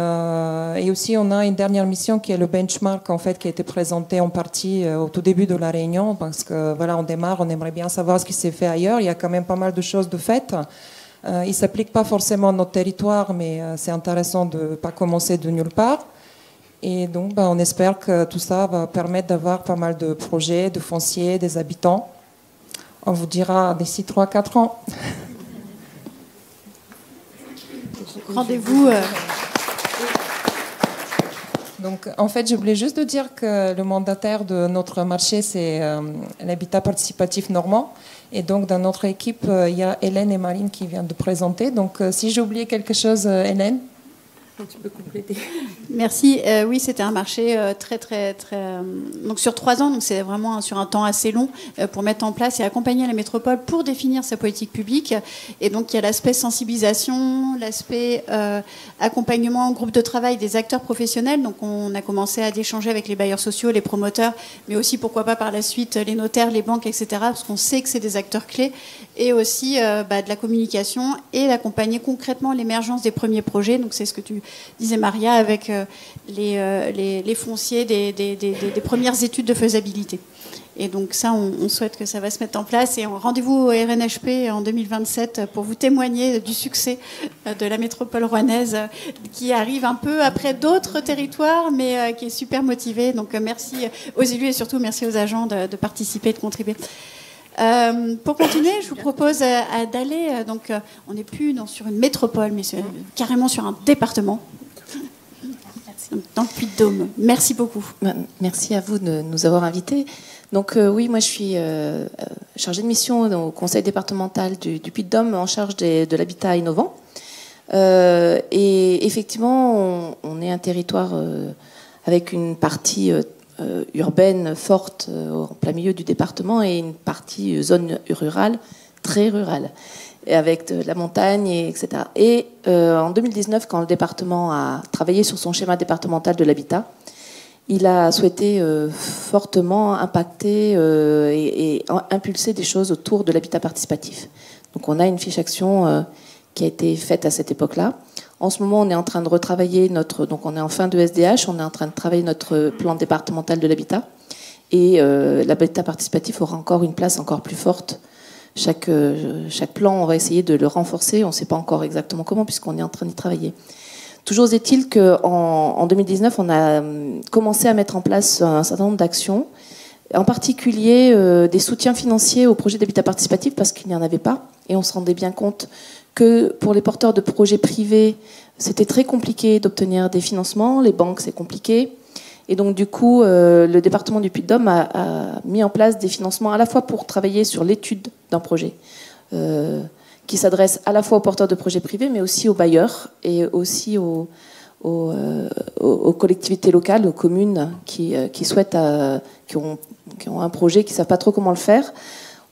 aussi, on a une dernière mission qui est le benchmark en fait, qui a été présenté en partie au tout début de la réunion, parce que voilà, on démarre, on aimerait bien savoir ce qui s'est fait ailleurs. Il y a quand même pas mal de choses de faites. Il ne s'applique pas forcément à notre territoire, mais c'est intéressant de ne pas commencer de nulle part. Et donc, on espère que tout ça va permettre d'avoir pas mal de projets, de fonciers, des habitants. On vous dira d'ici 3-4 ans. Rendez-vous. Donc, en fait, je voulais juste dire que le mandataire de notre marché, c'est l'habitat participatif normand. Et donc, dans notre équipe, il y a Hélène et Marine qui viennent de présenter. Donc, si j'ai oublié quelque chose, Hélène ? Tu peux compléter. Merci. Oui, c'était un marché très. Donc sur 3 ans, donc c'est vraiment sur un temps assez long pour mettre en place et accompagner la métropole pour définir sa politique publique. Et donc il y a l'aspect sensibilisation, l'aspect accompagnement en groupe de travail des acteurs professionnels. Donc on a commencé à échanger avec les bailleurs sociaux, les promoteurs, mais aussi pourquoi pas par la suite les notaires, les banques, etc. Parce qu'on sait que c'est des acteurs clés. Et aussi de la communication et d'accompagner concrètement l'émergence des premiers projets. Donc c'est ce que tu disais Maria, avec les fonciers des premières études de faisabilité. Et donc ça, on souhaite que ça va se mettre en place. Et rendez-vous au RNHP en 2027 pour vous témoigner du succès de la métropole rouennaise qui arrive un peu après d'autres territoires, mais qui est super motivée. Donc merci aux élus et surtout merci aux agents de participer et de contribuer. Pour continuer, je vous propose d'aller. Donc, on n'est plus sur une métropole, mais carrément sur un département. Donc, dans le Puy-de-Dôme. Merci beaucoup. Merci à vous de nous avoir invités. Donc, oui, moi, je suis chargée de mission au conseil départemental du Puy-de-Dôme en charge de l'habitat innovant. Et effectivement, on est un territoire avec une partie urbaine forte en plein milieu du département et une partie zone rurale, très rurale, avec de la montagne, etc. Et en 2019, quand le département a travaillé sur son schéma départemental de l'habitat, il a souhaité fortement impacter et impulser des choses autour de l'habitat participatif. Donc on a une fiche action qui a été faite à cette époque-là. En ce moment, on est en train de retravailler donc on est en fin de SDH, on est en train de travailler notre plan départemental de l'habitat. Et l'habitat participatif aura encore une place encore plus forte. Chaque plan, on va essayer de le renforcer. On ne sait pas encore exactement comment, puisqu'on est en train d'y travailler. Toujours est-il qu'en 2019, on a commencé à mettre en place un certain nombre d'actions, en particulier des soutiens financiers aux projets d'habitat participatif, parce qu'il n'y en avait pas. Et on se rendait bien compte que pour les porteurs de projets privés, c'était très compliqué d'obtenir des financements. Les banques, c'est compliqué. Et donc, du coup, le département du Puy-de-Dôme a mis en place des financements à la fois pour travailler sur l'étude d'un projet, qui s'adresse à la fois aux porteurs de projets privés, mais aussi aux bailleurs et aussi aux collectivités locales, aux communes qui souhaitent, qui ont un projet, qui ne savent pas trop comment le faire.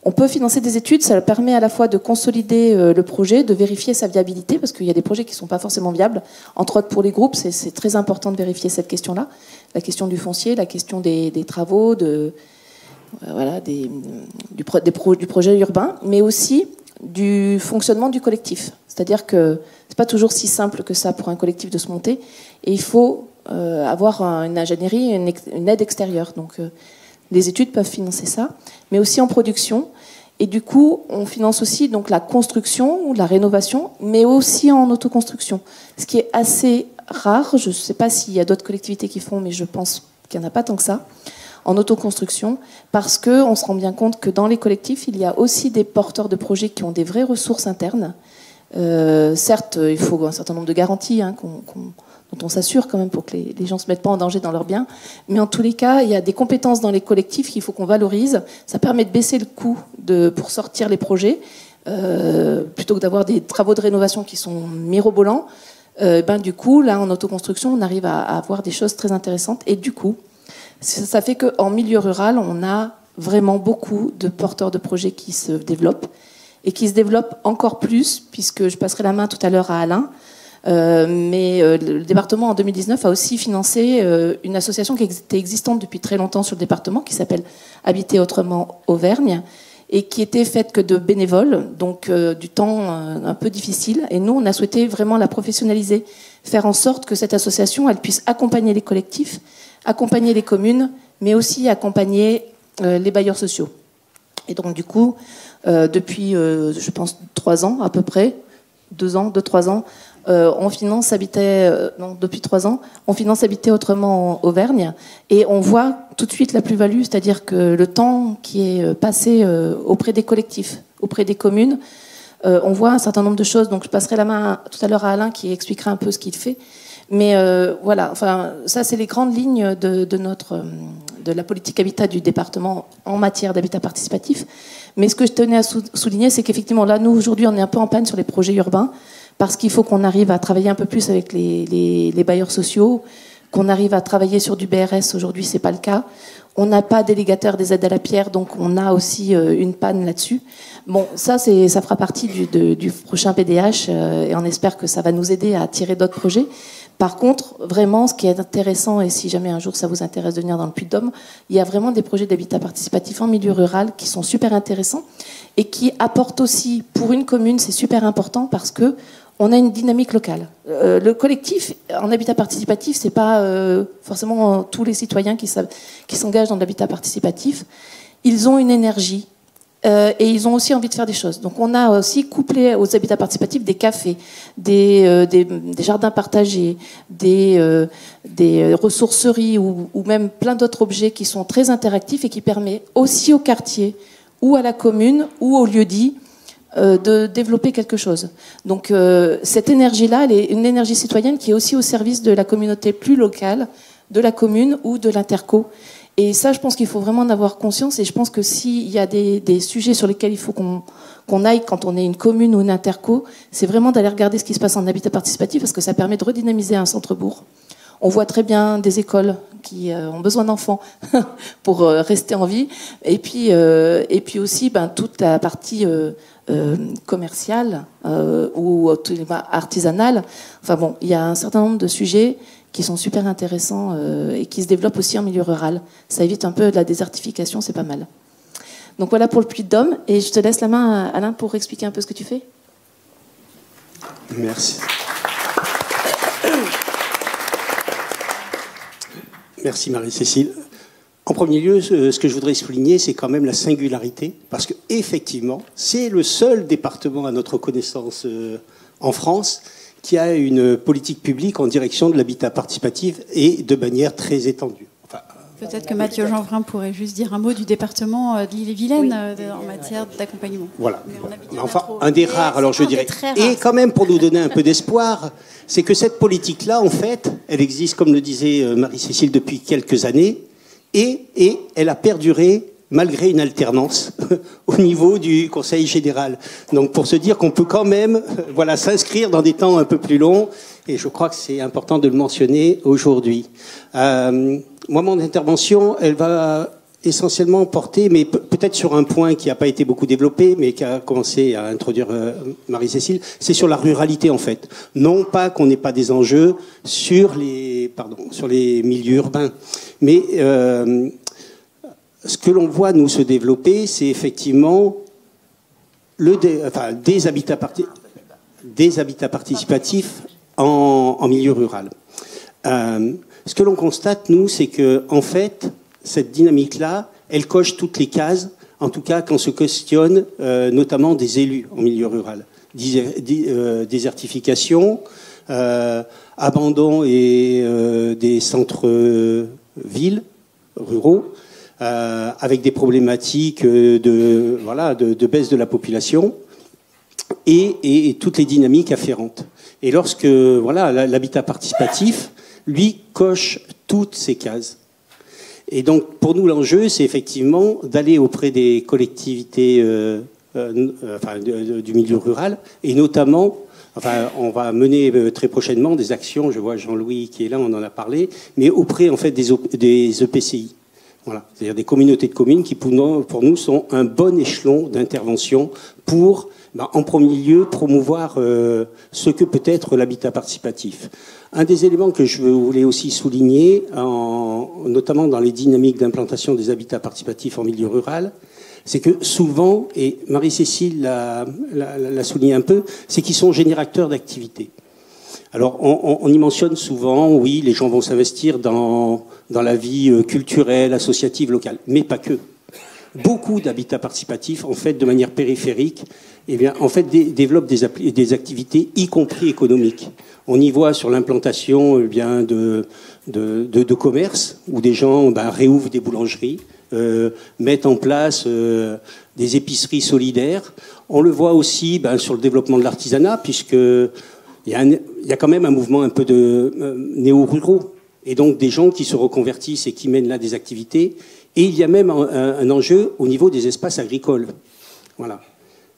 On peut financer des études, ça permet à la fois de consolider le projet, de vérifier sa viabilité, parce qu'il y a des projets qui ne sont pas forcément viables. Entre autres, pour les groupes, c'est très important de vérifier cette question-là. La question du foncier, la question des travaux, du projet urbain, mais aussi du fonctionnement du collectif. C'est-à-dire que ce n'est pas toujours si simple que ça pour un collectif de se monter, et il faut avoir une ingénierie, une aide extérieure. Donc, les études peuvent financer ça, mais aussi en production. Et du coup, on finance aussi donc la construction ou la rénovation, mais aussi en autoconstruction. Ce qui est assez rare. Je ne sais pas s'il y a d'autres collectivités qui font, mais je pense qu'il n'y en a pas tant que ça, en autoconstruction, parce qu'on se rend bien compte que dans les collectifs, il y a aussi des porteurs de projets qui ont des vraies ressources internes. Certes, il faut un certain nombre de garanties dont on s'assure quand même pour que les gens ne se mettent pas en danger dans leurs biens. Mais en tous les cas, il y a des compétences dans les collectifs qu'il faut qu'on valorise. Ça permet de baisser le coût pour sortir les projets, plutôt que d'avoir des travaux de rénovation qui sont mirobolants. Du coup, là, en autoconstruction, on arrive à avoir des choses très intéressantes. Et du coup, ça fait qu'en milieu rural, on a vraiment beaucoup de porteurs de projets qui se développent et qui se développent encore plus, puisque je passerai la main tout à l'heure à Alain. Mais le département en 2019 a aussi financé une association qui était existante depuis très longtemps sur le département, qui s'appelle Habiter Autrement Auvergne, et qui était faite que de bénévoles, donc du temps un peu difficile. Et nous, on a souhaité vraiment la professionnaliser, faire en sorte que cette association, elle puisse accompagner les collectifs, accompagner les communes, mais aussi accompagner les bailleurs sociaux. Et donc du coup, depuis, je pense, 3 ans à peu près, 2-3 ans, on finance depuis 3 ans, on finance Habiter Autrement en Auvergne, et on voit tout de suite la plus-value, c'est-à-dire que le temps qui est passé auprès des collectifs, auprès des communes, on voit un certain nombre de choses. Donc je passerai la main tout à l'heure à Alain qui expliquera un peu ce qu'il fait. Mais voilà, enfin, ça c'est les grandes lignes de la politique habitat du département en matière d'habitat participatif. Mais ce que je tenais à souligner, c'est qu'effectivement là, nous aujourd'hui, on est un peu en panne sur les projets urbains, parce qu'il faut qu'on arrive à travailler un peu plus avec les bailleurs sociaux, qu'on arrive à travailler sur du BRS. Aujourd'hui, c'est pas le cas. On n'a pas délégataire des aides à la pierre, donc on a aussi une panne là-dessus. Bon, ça fera partie du prochain PDH et on espère que ça va nous aider à attirer d'autres projets. Par contre, vraiment, ce qui est intéressant, et si jamais un jour ça vous intéresse de venir dans le Puy-de-Dôme, il y a vraiment des projets d'habitat participatif en milieu rural qui sont super intéressants et qui apportent aussi, pour une commune, c'est super important parce que on a une dynamique locale. Le collectif en habitat participatif, c'est pas forcément tous les citoyens qui s'engagent dans l'habitat participatif. Ils ont une énergie et ils ont aussi envie de faire des choses. Donc on a aussi couplé aux habitats participatifs des cafés, des jardins partagés, des ressourceries ou même plein d'autres objets qui sont très interactifs et qui permettent aussi au quartier ou à la commune ou au lieu-dit de développer quelque chose. Donc cette énergie-là, elle est une énergie citoyenne qui est aussi au service de la communauté plus locale, de la commune ou de l'interco. Et ça, je pense qu'il faut vraiment en avoir conscience. Et je pense que s'il y a des sujets sur lesquels il faut qu'on aille quand on est une commune ou une interco, c'est vraiment d'aller regarder ce qui se passe en habitat participatif parce que ça permet de redynamiser un centre-bourg. On voit très bien des écoles qui ont besoin d'enfants pour rester en vie. Et puis aussi toute la partie commerciale ou artisanale. Enfin bon, il y a un certain nombre de sujets qui sont super intéressants et qui se développent aussi en milieu rural. Ça évite un peu de la désertification, c'est pas mal. Donc voilà pour le Puy-de-Dôme. Et je te laisse la main, Alain, pour expliquer un peu ce que tu fais. Merci. Merci Marie-Cécile. En premier lieu, ce que je voudrais souligner, c'est quand même la singularité, parce qu'effectivement, c'est le seul département à notre connaissance en France qui a une politique publique en direction de l'habitat participatif et de manière très étendue. Enfin, peut-être que Mathieu Jeanbrun pourrait juste dire un mot du département de l'Ille-et-Vilaine en matière d'accompagnement. Voilà. Enfin, un des rares, alors je dirais. Et quand même, pour nous donner un peu d'espoir, c'est que cette politique-là, en fait, elle existe, comme le disait Marie-Cécile, depuis quelques années, et elle a perduré malgré une alternance au niveau du Conseil général. Donc pour se dire qu'on peut quand même s'inscrire dans des temps un peu plus longs, et je crois que c'est important de le mentionner aujourd'hui. Moi, mon intervention, elle va essentiellement porter, mais peut-être sur un point qui n'a pas été beaucoup développé, mais qui a commencé à introduire Marie-Cécile, c'est sur la ruralité en fait. Non pas qu'on n'ait pas des enjeux sur les milieux urbains, mais ce que l'on voit nous se développer, c'est effectivement des habitats participatifs en milieu rural. Ce que l'on constate, nous, c'est que en fait, cette dynamique-là, elle coche toutes les cases, en tout cas quand on se questionne notamment des élus en milieu rural. Désertification, abandon des centres-villes ruraux, avec des problématiques de baisse de la population et toutes les dynamiques afférentes. Et lorsque l'habitat participatif, lui, coche toutes ces cases. Et donc, pour nous, l'enjeu, c'est effectivement d'aller auprès des collectivités du milieu rural, et notamment, on va mener très prochainement des actions, je vois Jean-Louis qui est là, on en a parlé, mais auprès, en fait, des EPCI. Voilà, c'est-à-dire des communautés de communes qui, pour nous, sont un bon échelon d'intervention pour, en premier lieu, promouvoir ce que peut être l'habitat participatif. Un des éléments que je voulais aussi souligner, notamment dans les dynamiques d'implantation des habitats participatifs en milieu rural, c'est que souvent, et Marie-Cécile l'a souligné un peu, c'est qu'ils sont générateurs d'activité. Alors, on y mentionne souvent, oui, les gens vont s'investir dans la vie culturelle, associative, locale, mais pas que. Beaucoup d'habitats participatifs, en fait, de manière périphérique, développent des activités, y compris économiques. On y voit sur l'implantation de commerces, où des gens réouvrent des boulangeries, mettent en place des épiceries solidaires. On le voit aussi sur le développement de l'artisanat, puisque il y a quand même un mouvement un peu de néo-ruraux, et donc des gens qui se reconvertissent et qui mènent là des activités. Et il y a même un enjeu au niveau des espaces agricoles. Voilà.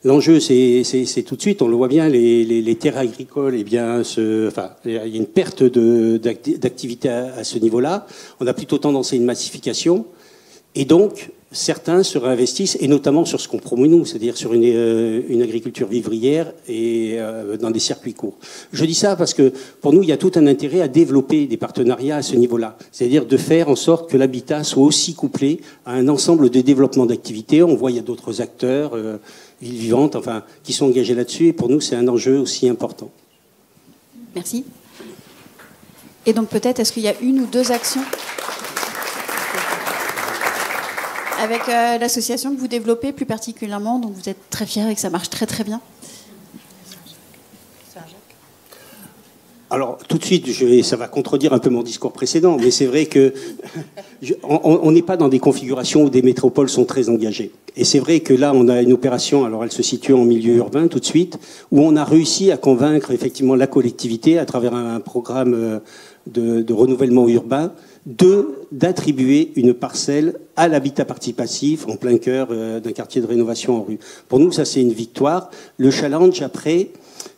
L'enjeu, c'est tout de suite, on le voit bien, les terres agricoles, eh bien, il y a une perte d'activité à ce niveau-là. On a plutôt tendance à une massification. Et donc, certains se réinvestissent, et notamment sur ce qu'on promeut nous, c'est-à-dire sur une agriculture vivrière et dans des circuits courts. Je dis ça parce que pour nous, il y a tout un intérêt à développer des partenariats à ce niveau-là, c'est-à-dire de faire en sorte que l'habitat soit aussi couplé à un ensemble de développement d'activités. On voit il y a d'autres acteurs, villes vivantes, enfin, qui sont engagés là-dessus, et pour nous, c'est un enjeu aussi important. Merci. Et donc peut-être, est-ce qu'il y a une ou deux actions avec l'association que vous développez plus particulièrement, donc vous êtes très fiers et que ça marche très très bien? Alors, tout de suite, ça va contredire un peu mon discours précédent, mais c'est vrai que on n'est pas dans des configurations où des métropoles sont très engagées. Et c'est vrai que là, on a une opération, alors elle se situe en milieu urbain tout de suite, où on a réussi à convaincre effectivement la collectivité, à travers un programme de renouvellement urbain, d'attribuer une parcelle à l'habitat participatif en plein cœur d'un quartier de rénovation en rue. Pour nous, ça c'est une victoire. Le challenge après,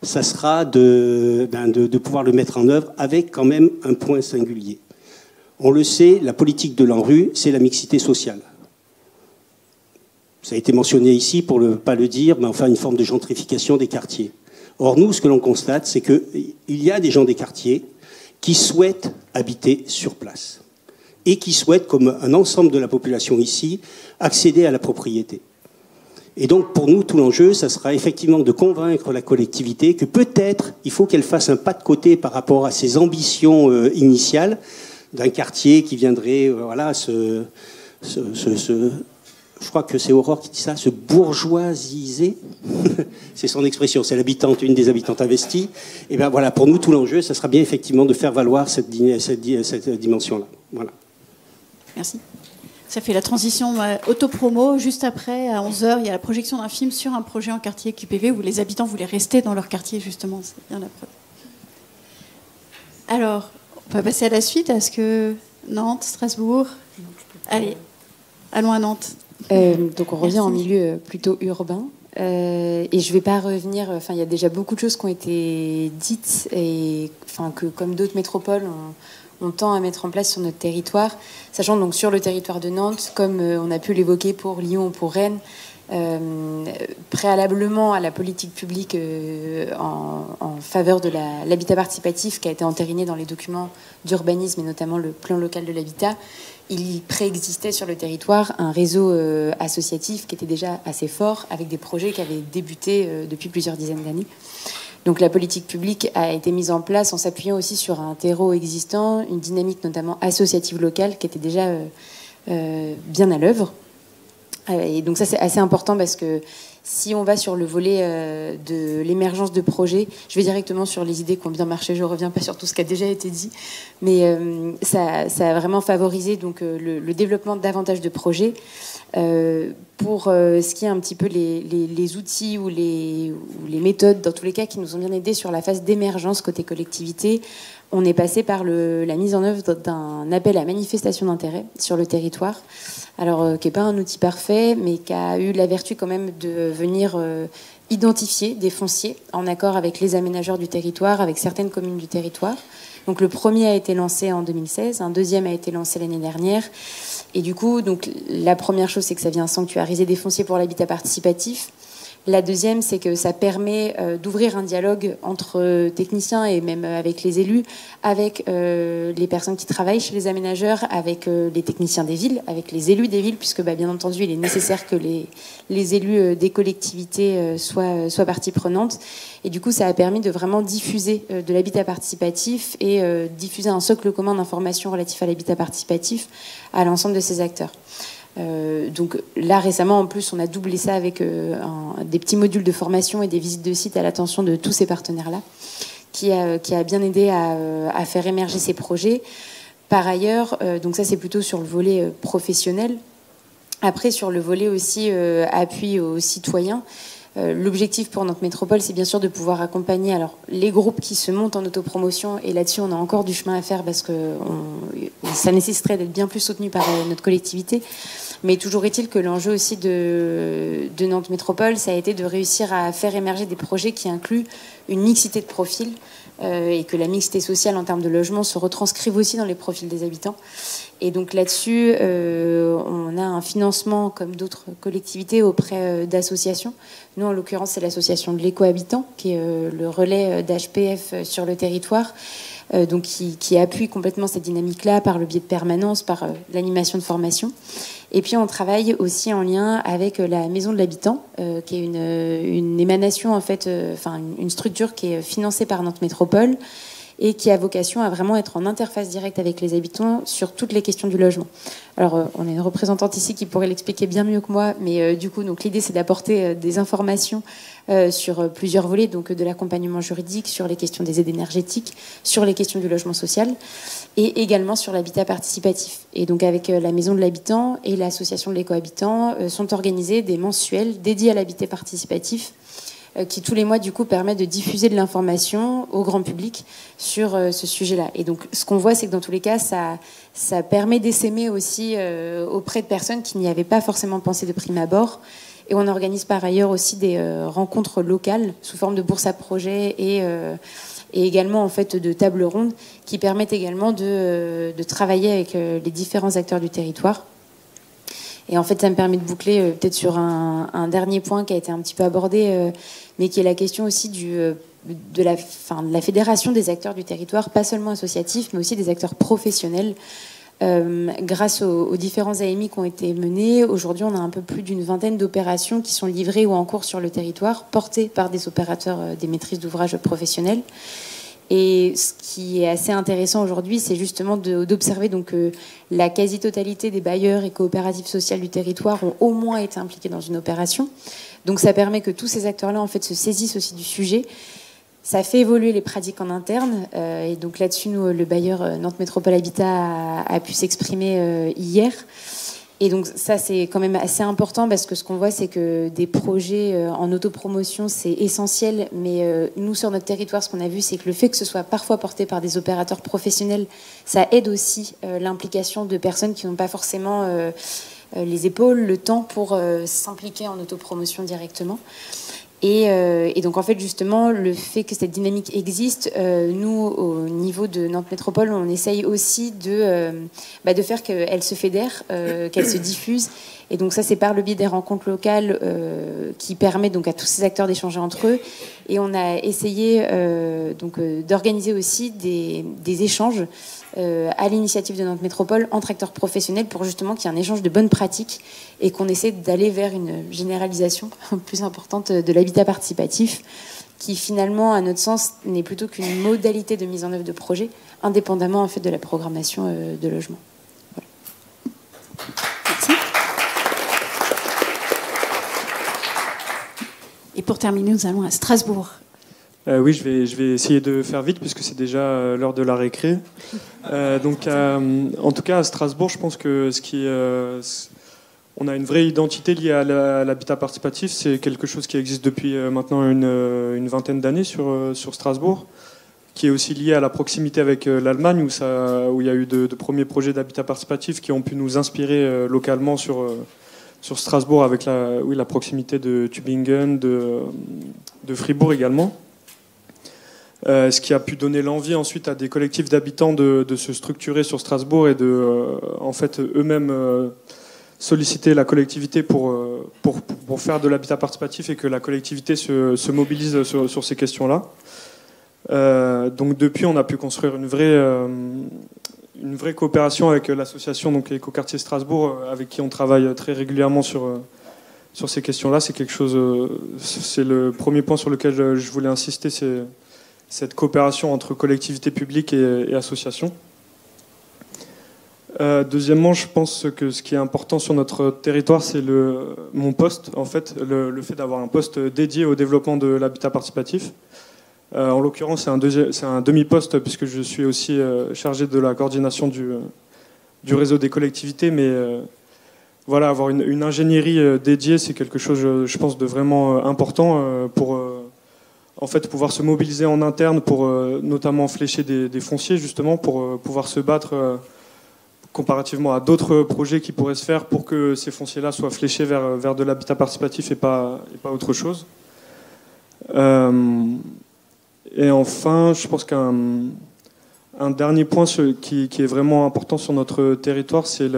ça sera de pouvoir le mettre en œuvre avec quand même un point singulier. On le sait, la politique de l'ANRU, c'est la mixité sociale. Ça a été mentionné ici, pour ne pas le dire, mais enfin une forme de gentrification des quartiers. Or, nous, ce que l'on constate, c'est qu'il y a des gens des quartiers qui souhaitent habiter sur place et qui souhaitent, comme un ensemble de la population ici, accéder à la propriété. Et donc, pour nous, tout l'enjeu, ça sera effectivement de convaincre la collectivité que peut-être il faut qu'elle fasse un pas de côté par rapport à ses ambitions initiales d'un quartier qui viendrait, je crois que c'est Aurore qui dit ça, se bourgeoisiser. C'est son expression, c'est une des habitantes investies. Et bien voilà, pour nous, tout l'enjeu, ça sera bien effectivement de faire valoir cette dimension-là. Voilà. Merci. Ça fait la transition autopromo. Juste après, à 11h, il y a la projection d'un film sur un projet en quartier QPV où les habitants voulaient rester dans leur quartier, justement. C'est bien la preuve. Alors, on va passer à la suite. Est-ce que Nantes, Strasbourg? Allez, allons à Nantes. Donc on revient en milieu plutôt urbain. Et je ne vais pas revenir, il y a déjà beaucoup de choses qui ont été dites et que comme d'autres métropoles, on tend à mettre en place sur notre territoire, sachant donc sur le territoire de Nantes, comme on a pu l'évoquer pour Lyon ou pour Rennes, préalablement à la politique publique en faveur de l'habitat participatif qui a été entériné dans les documents d'urbanisme et notamment le plan local de l'habitat, il préexistait sur le territoire un réseau associatif qui était déjà assez fort, avec des projets qui avaient débuté depuis plusieurs dizaines d'années. Donc la politique publique a été mise en place en s'appuyant aussi sur un terreau existant, une dynamique notamment associative locale qui était déjà bien à l'œuvre. Et donc ça c'est assez important parce que si on va sur le volet de l'émergence de projets, je vais directement sur les idées qui ont bien marché, je ne reviens pas sur tout ce qui a déjà été dit, mais ça a vraiment favorisé donc, le développement de davantage de projets. Pour ce qui est un petit peu les outils ou les méthodes, dans tous les cas, qui nous ont bien aidés sur la phase d'émergence côté collectivité, on est passé par la mise en œuvre d'un appel à manifestation d'intérêt sur le territoire, alors qui n'est pas un outil parfait, mais qui a eu la vertu quand même de venir identifier des fonciers en accord avec les aménageurs du territoire, avec certaines communes du territoire. Donc le premier a été lancé en 2016, un deuxième a été lancé l'année dernière. Et du coup, donc, la première chose, c'est que ça vient sanctuariser des fonciers pour l'habitat participatif. La deuxième, c'est que ça permet d'ouvrir un dialogue entre techniciens et même avec les élus, avec les personnes qui travaillent chez les aménageurs, avec les techniciens des villes, avec les élus des villes, puisque bien entendu, il est nécessaire que les élus des collectivités soient partie prenante. Et du coup, ça a permis de vraiment diffuser de l'habitat participatif et diffuser un socle commun d'informations relatif à l'habitat participatif à l'ensemble de ces acteurs. Donc là récemment en plus on a doublé ça avec des petits modules de formation et des visites de site à l'attention de tous ces partenaires là qui a bien aidé à faire émerger ces projets. Par ailleurs, donc ça c'est plutôt sur le volet professionnel. Après sur le volet aussi appui aux citoyens, l'objectif pour notre métropole, c'est bien sûr de pouvoir accompagner les groupes qui se montent en autopromotion, et là-dessus on a encore du chemin à faire parce que ça nécessiterait d'être bien plus soutenu par notre collectivité. Mais toujours est-il que l'enjeu aussi de Nantes Métropole, ça a été de réussir à faire émerger des projets qui incluent une mixité de profils et que la mixité sociale en termes de logement se retranscrive aussi dans les profils des habitants. Et donc là-dessus, on a un financement, comme d'autres collectivités, auprès d'associations. Nous, en l'occurrence, c'est l'association de l'éco-habitant, qui est le relais d'HPF sur le territoire, donc qui appuie complètement cette dynamique-là par le biais de permanence, par l'animation de formation. Et puis, on travaille aussi en lien avec la Maison de l'Habitant, qui est une émanation, en fait, une structure qui est financée par Nantes Métropole, et qui a vocation à vraiment être en interface directe avec les habitants sur toutes les questions du logement. Alors, on a une représentante ici qui pourrait l'expliquer bien mieux que moi, mais du coup, donc l'idée, c'est d'apporter des informations sur plusieurs volets, donc de l'accompagnement juridique, sur les questions des aides énergétiques, sur les questions du logement social, et également sur l'habitat participatif. Et donc, avec la Maison de l'Habitant et l'association de l'éco-habitant, sont organisés des mensuels dédiés à l'habitat participatif, qui tous les mois du coup permet de diffuser de l'information au grand public sur ce sujet-là. Et donc ce qu'on voit, c'est que dans tous les cas, ça permet d'essaimer aussi auprès de personnes qui n'y avaient pas forcément pensé de prime abord. Et on organise par ailleurs aussi des rencontres locales sous forme de bourse à projet et également en fait de tables rondes qui permettent également de travailler avec les différents acteurs du territoire. Et en fait, ça me permet de boucler peut-être sur un dernier point qui a été un petit peu abordé, mais qui est la question aussi de la fédération des acteurs du territoire, pas seulement associatifs, mais aussi des acteurs professionnels. Grâce aux différents AMI qui ont été menés, aujourd'hui, on a un peu plus d'une vingtaine d'opérations qui sont livrées ou en cours sur le territoire, portées par des opérateurs des maîtrises d'ouvrage professionnels. Et ce qui est assez intéressant aujourd'hui, c'est justement d'observer donc la quasi-totalité des bailleurs et coopératives sociales du territoire ont au moins été impliqués dans une opération. Donc ça permet que tous ces acteurs-là en fait se saisissent aussi du sujet. Ça fait évoluer les pratiques en interne. Et donc là-dessus, nous, le bailleur Nantes Métropole Habitat a pu s'exprimer hier. Et donc ça, c'est quand même assez important parce que ce qu'on voit, c'est que des projets en autopromotion, c'est essentiel. Mais nous, sur notre territoire, ce qu'on a vu, c'est que le fait que ce soit parfois porté par des opérateurs professionnels, ça aide aussi l'implication de personnes qui n'ont pas forcément les épaules, le temps pour s'impliquer en autopromotion directement. Et donc en fait justement le fait que cette dynamique existe, nous au niveau de Nantes Métropole, on essaye aussi de faire qu'elle se fédère, qu'elle se diffuse. Et donc ça c'est par le biais des rencontres locales qui permet donc à tous ces acteurs d'échanger entre eux. Et on a essayé d'organiser aussi des échanges à l'initiative de Nantes Métropole entre acteurs professionnels pour justement qu'il y ait un échange de bonnes pratiques et qu'on essaie d'aller vers une généralisation plus importante de l'habitat participatif qui finalement, à notre sens, n'est plutôt qu'une modalité de mise en œuvre de projet indépendamment en fait de la programmation de logement. Voilà. Merci. Et pour terminer, nous allons à Strasbourg. Oui, je vais essayer de faire vite puisque c'est déjà l'heure de la récré. En tout cas, à Strasbourg, je pense que on a une vraie identité liée à l'habitat participatif. C'est quelque chose qui existe depuis maintenant une vingtaine d'années sur Strasbourg, qui est aussi lié à la proximité avec l'Allemagne, où il y a eu de premiers projets d'habitat participatif qui ont pu nous inspirer localement sur Strasbourg, avec la proximité de Tübingen, de Fribourg également. Ce qui a pu donner l'envie ensuite à des collectifs d'habitants de se structurer sur Strasbourg et de en fait eux-mêmes solliciter la collectivité pour faire de l'habitat participatif et que la collectivité se mobilise sur ces questions-là. Donc depuis, on a pu construire une vraie coopération avec l'association donc Écoquartier Strasbourg, avec qui on travaille très régulièrement sur ces questions-là. C'est quelque chose, c'est le premier point sur lequel je voulais insister, c'est cette coopération entre collectivités publiques et associations. Deuxièmement, je pense que ce qui est important sur notre territoire, c'est mon poste, en fait, le fait d'avoir un poste dédié au développement de l'habitat participatif. En l'occurrence, c'est un demi-poste puisque je suis aussi chargé de la coordination du réseau des collectivités, mais voilà, avoir une ingénierie dédiée, c'est quelque chose, je pense, de vraiment important pour en fait pouvoir se mobiliser en interne pour notamment flécher des fonciers justement pour pouvoir se battre comparativement à d'autres projets qui pourraient se faire pour que ces fonciers-là soient fléchés vers de l'habitat participatif et pas autre chose. Et enfin, je pense qu'un dernier point qui est vraiment important sur notre territoire, c'est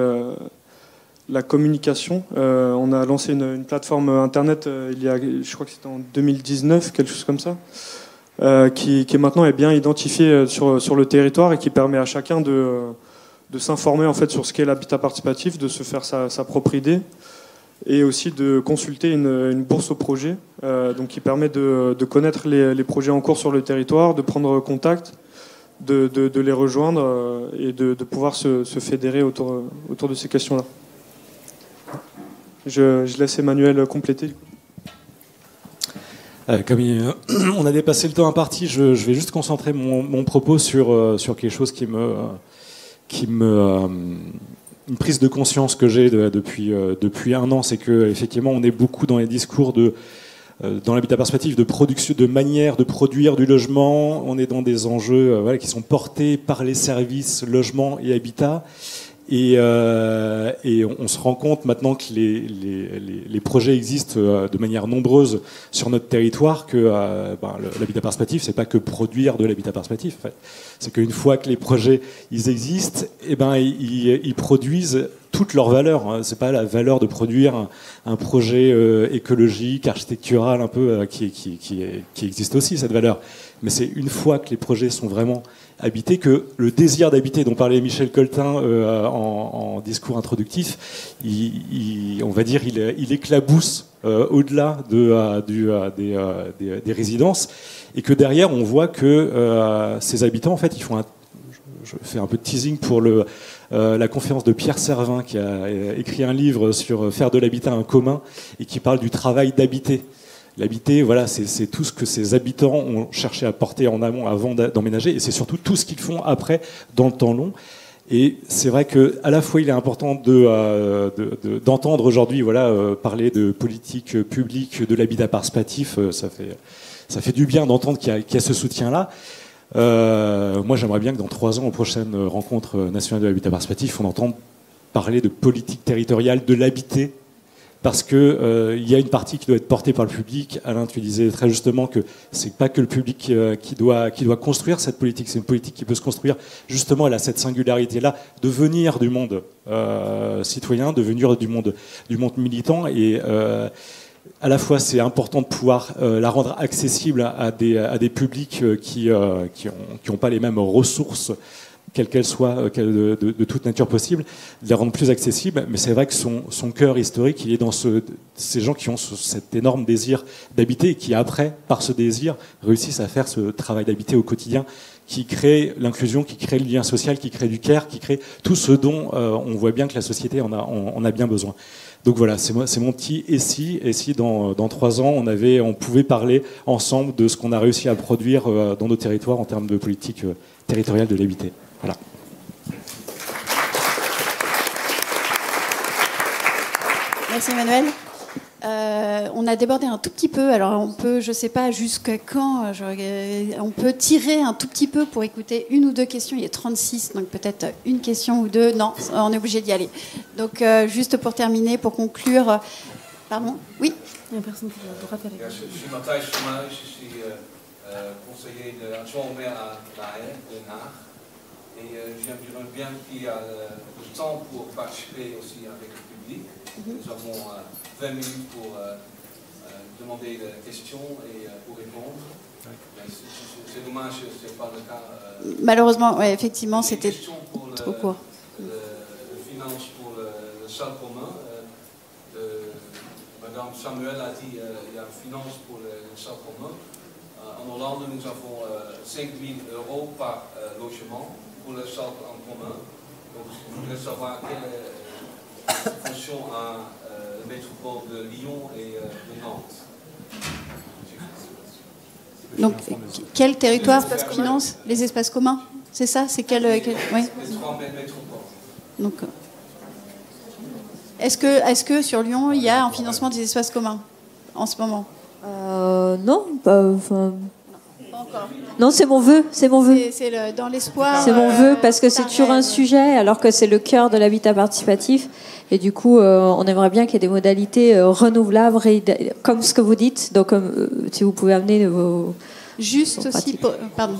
la communication. On a lancé une plateforme internet je crois que c'était en 2019, quelque chose comme ça, qui maintenant est bien identifiée sur le territoire et qui permet à chacun de s'informer en fait sur ce qu'est l'habitat participatif, de se faire sa propre idée, et aussi de consulter une bourse au projet, donc qui permet de connaître les projets en cours sur le territoire, de prendre contact, de les rejoindre et de pouvoir se fédérer autour de ces questions-là. Je laisse Emmanuel compléter. Comme on a dépassé le temps imparti, je vais juste concentrer mon propos sur quelque chose une prise de conscience que j'ai depuis un an, c'est que effectivement on est beaucoup dans les discours dans l'habitat participatif de production, de manière de produire du logement. On est dans des enjeux qui sont portés par les services logement et habitat. Et on se rend compte maintenant que les projets existent de manière nombreuse sur notre territoire, que l'habitat participatif, c'est pas que produire de l'habitat participatif. En fait. C'est qu'une fois que les projets ils existent, ils produisent toute leur valeur. C'est pas la valeur de produire un projet écologique, architectural, un peu qui existe aussi cette valeur. Mais c'est une fois que les projets sont vraiment habités que le désir d'habiter dont parlait Michel Coltin en discours introductif, on va dire, il éclabousse au-delà des résidences, et que derrière on voit que ces habitants en fait ils font je fais un peu de teasing pour la conférence de Pierre Servin qui a écrit un livre sur faire de l'habitat un commun et qui parle du travail d'habiter. L'habiter, voilà, c'est tout ce que ces habitants ont cherché à porter en amont avant d'emménager, et c'est surtout tout ce qu'ils font après dans le temps long. Et c'est vrai que à la fois il est important d'entendre aujourd'hui parler de politique publique de l'habitat participatif. Ça fait du bien d'entendre qu'il y a ce soutien-là. Moi, j'aimerais bien que dans 3 ans, aux prochaines rencontres nationales de l'habitat participatif, on entende parler de politique territoriale de l'habiter. Parce que y a une partie qui doit être portée par le public. Alain, tu disais très justement que c'est pas que le public qui doit construire cette politique, c'est une politique qui peut se construire. Justement, elle a cette singularité-là de venir du monde citoyen, de venir du monde militant, et à la fois c'est important de pouvoir la rendre accessible à des publics qui ont pas les mêmes ressources, quelle qu'elle soit, de toute nature possible, de les rendre plus accessibles. Mais c'est vrai que son cœur historique, il est dans ces gens qui ont cet énorme désir d'habiter et qui, après, par ce désir, réussissent à faire ce travail d'habiter au quotidien, qui crée l'inclusion, qui crée le lien social, qui crée du care, qui crée tout ce dont on voit bien que la société en a bien besoin. Donc voilà, c'est mon petit et si dans 3 ans, on pouvait parler ensemble de ce qu'on a réussi à produire dans nos territoires en termes de politique territoriale de l'habiter. Voilà. Merci Emmanuel. On a débordé un tout petit peu, alors on peut, je ne sais pas jusqu'à quand, on peut tirer un tout petit peu pour écouter 1 ou 2 questions. Il y a 36, donc peut-être une question ou 2. Non, on est obligé d'y aller. Donc juste pour terminer, pour conclure. Pardon ? Oui ? Il n'y a personne qui va le rappeler. Je suis Matthijs Vermuijs, je suis conseiller adjoint au maire à La Haye, Den Haag. Et j'aimerais bien qu'il y ait le temps pour participer aussi avec le public. Nous avons 20 minutes pour demander des questions et pour répondre. C'est dommage, ce n'est pas le cas. Malheureusement, ouais, effectivement, c'était trop court. Le finance pour le salle commun. Madame Samuel a dit qu'il y a une finance pour le salle commun. En Hollande, nous avons 5 000 € par logement pour le salle en commun. Donc, je voudrais savoir quelle fonction a la métropole de Lyon et de Nantes. Donc, quel territoire finance les espaces communs? C'est ça? C'est quel oui. Les 3 métropoles. Donc, est-ce que sur Lyon, il y a un financement des espaces communs en ce moment? Non, pas Non, c'est mon vœu, c'est mon vœu. C'est dans l'espoir. C'est mon vœu parce que c'est toujours un sujet, alors que c'est le cœur de l'habitat participatif. Et du coup, on aimerait bien qu'il y ait des modalités renouvelables, comme ce que vous dites. Donc, si vous pouvez amener vos. Juste aussi, pardon.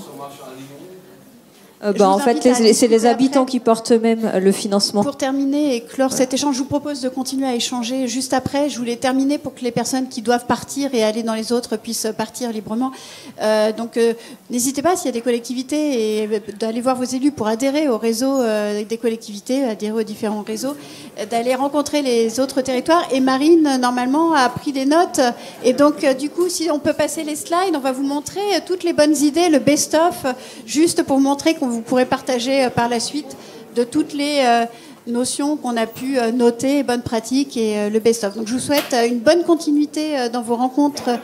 En fait, c'est les habitants qui portent eux-mêmes le financement. Pour terminer et clore cet échange, je vous propose de continuer à échanger juste après. Je voulais terminer pour que les personnes qui doivent partir et aller dans les autres puissent partir librement. Donc, n'hésitez pas, s'il y a des collectivités, et d'aller voir vos élus pour adhérer au réseau des collectivités, adhérer aux différents réseaux, d'aller rencontrer les autres territoires. Et Marine, normalement, a pris des notes. Et donc, du coup, si on peut passer les slides, on va vous montrer toutes les bonnes idées, le best-of, juste pour montrer qu'on vous pourrez partager par la suite de toutes les notions qu'on a pu noter, bonnes pratiques et le best-of. Donc je vous souhaite une bonne continuité dans vos rencontres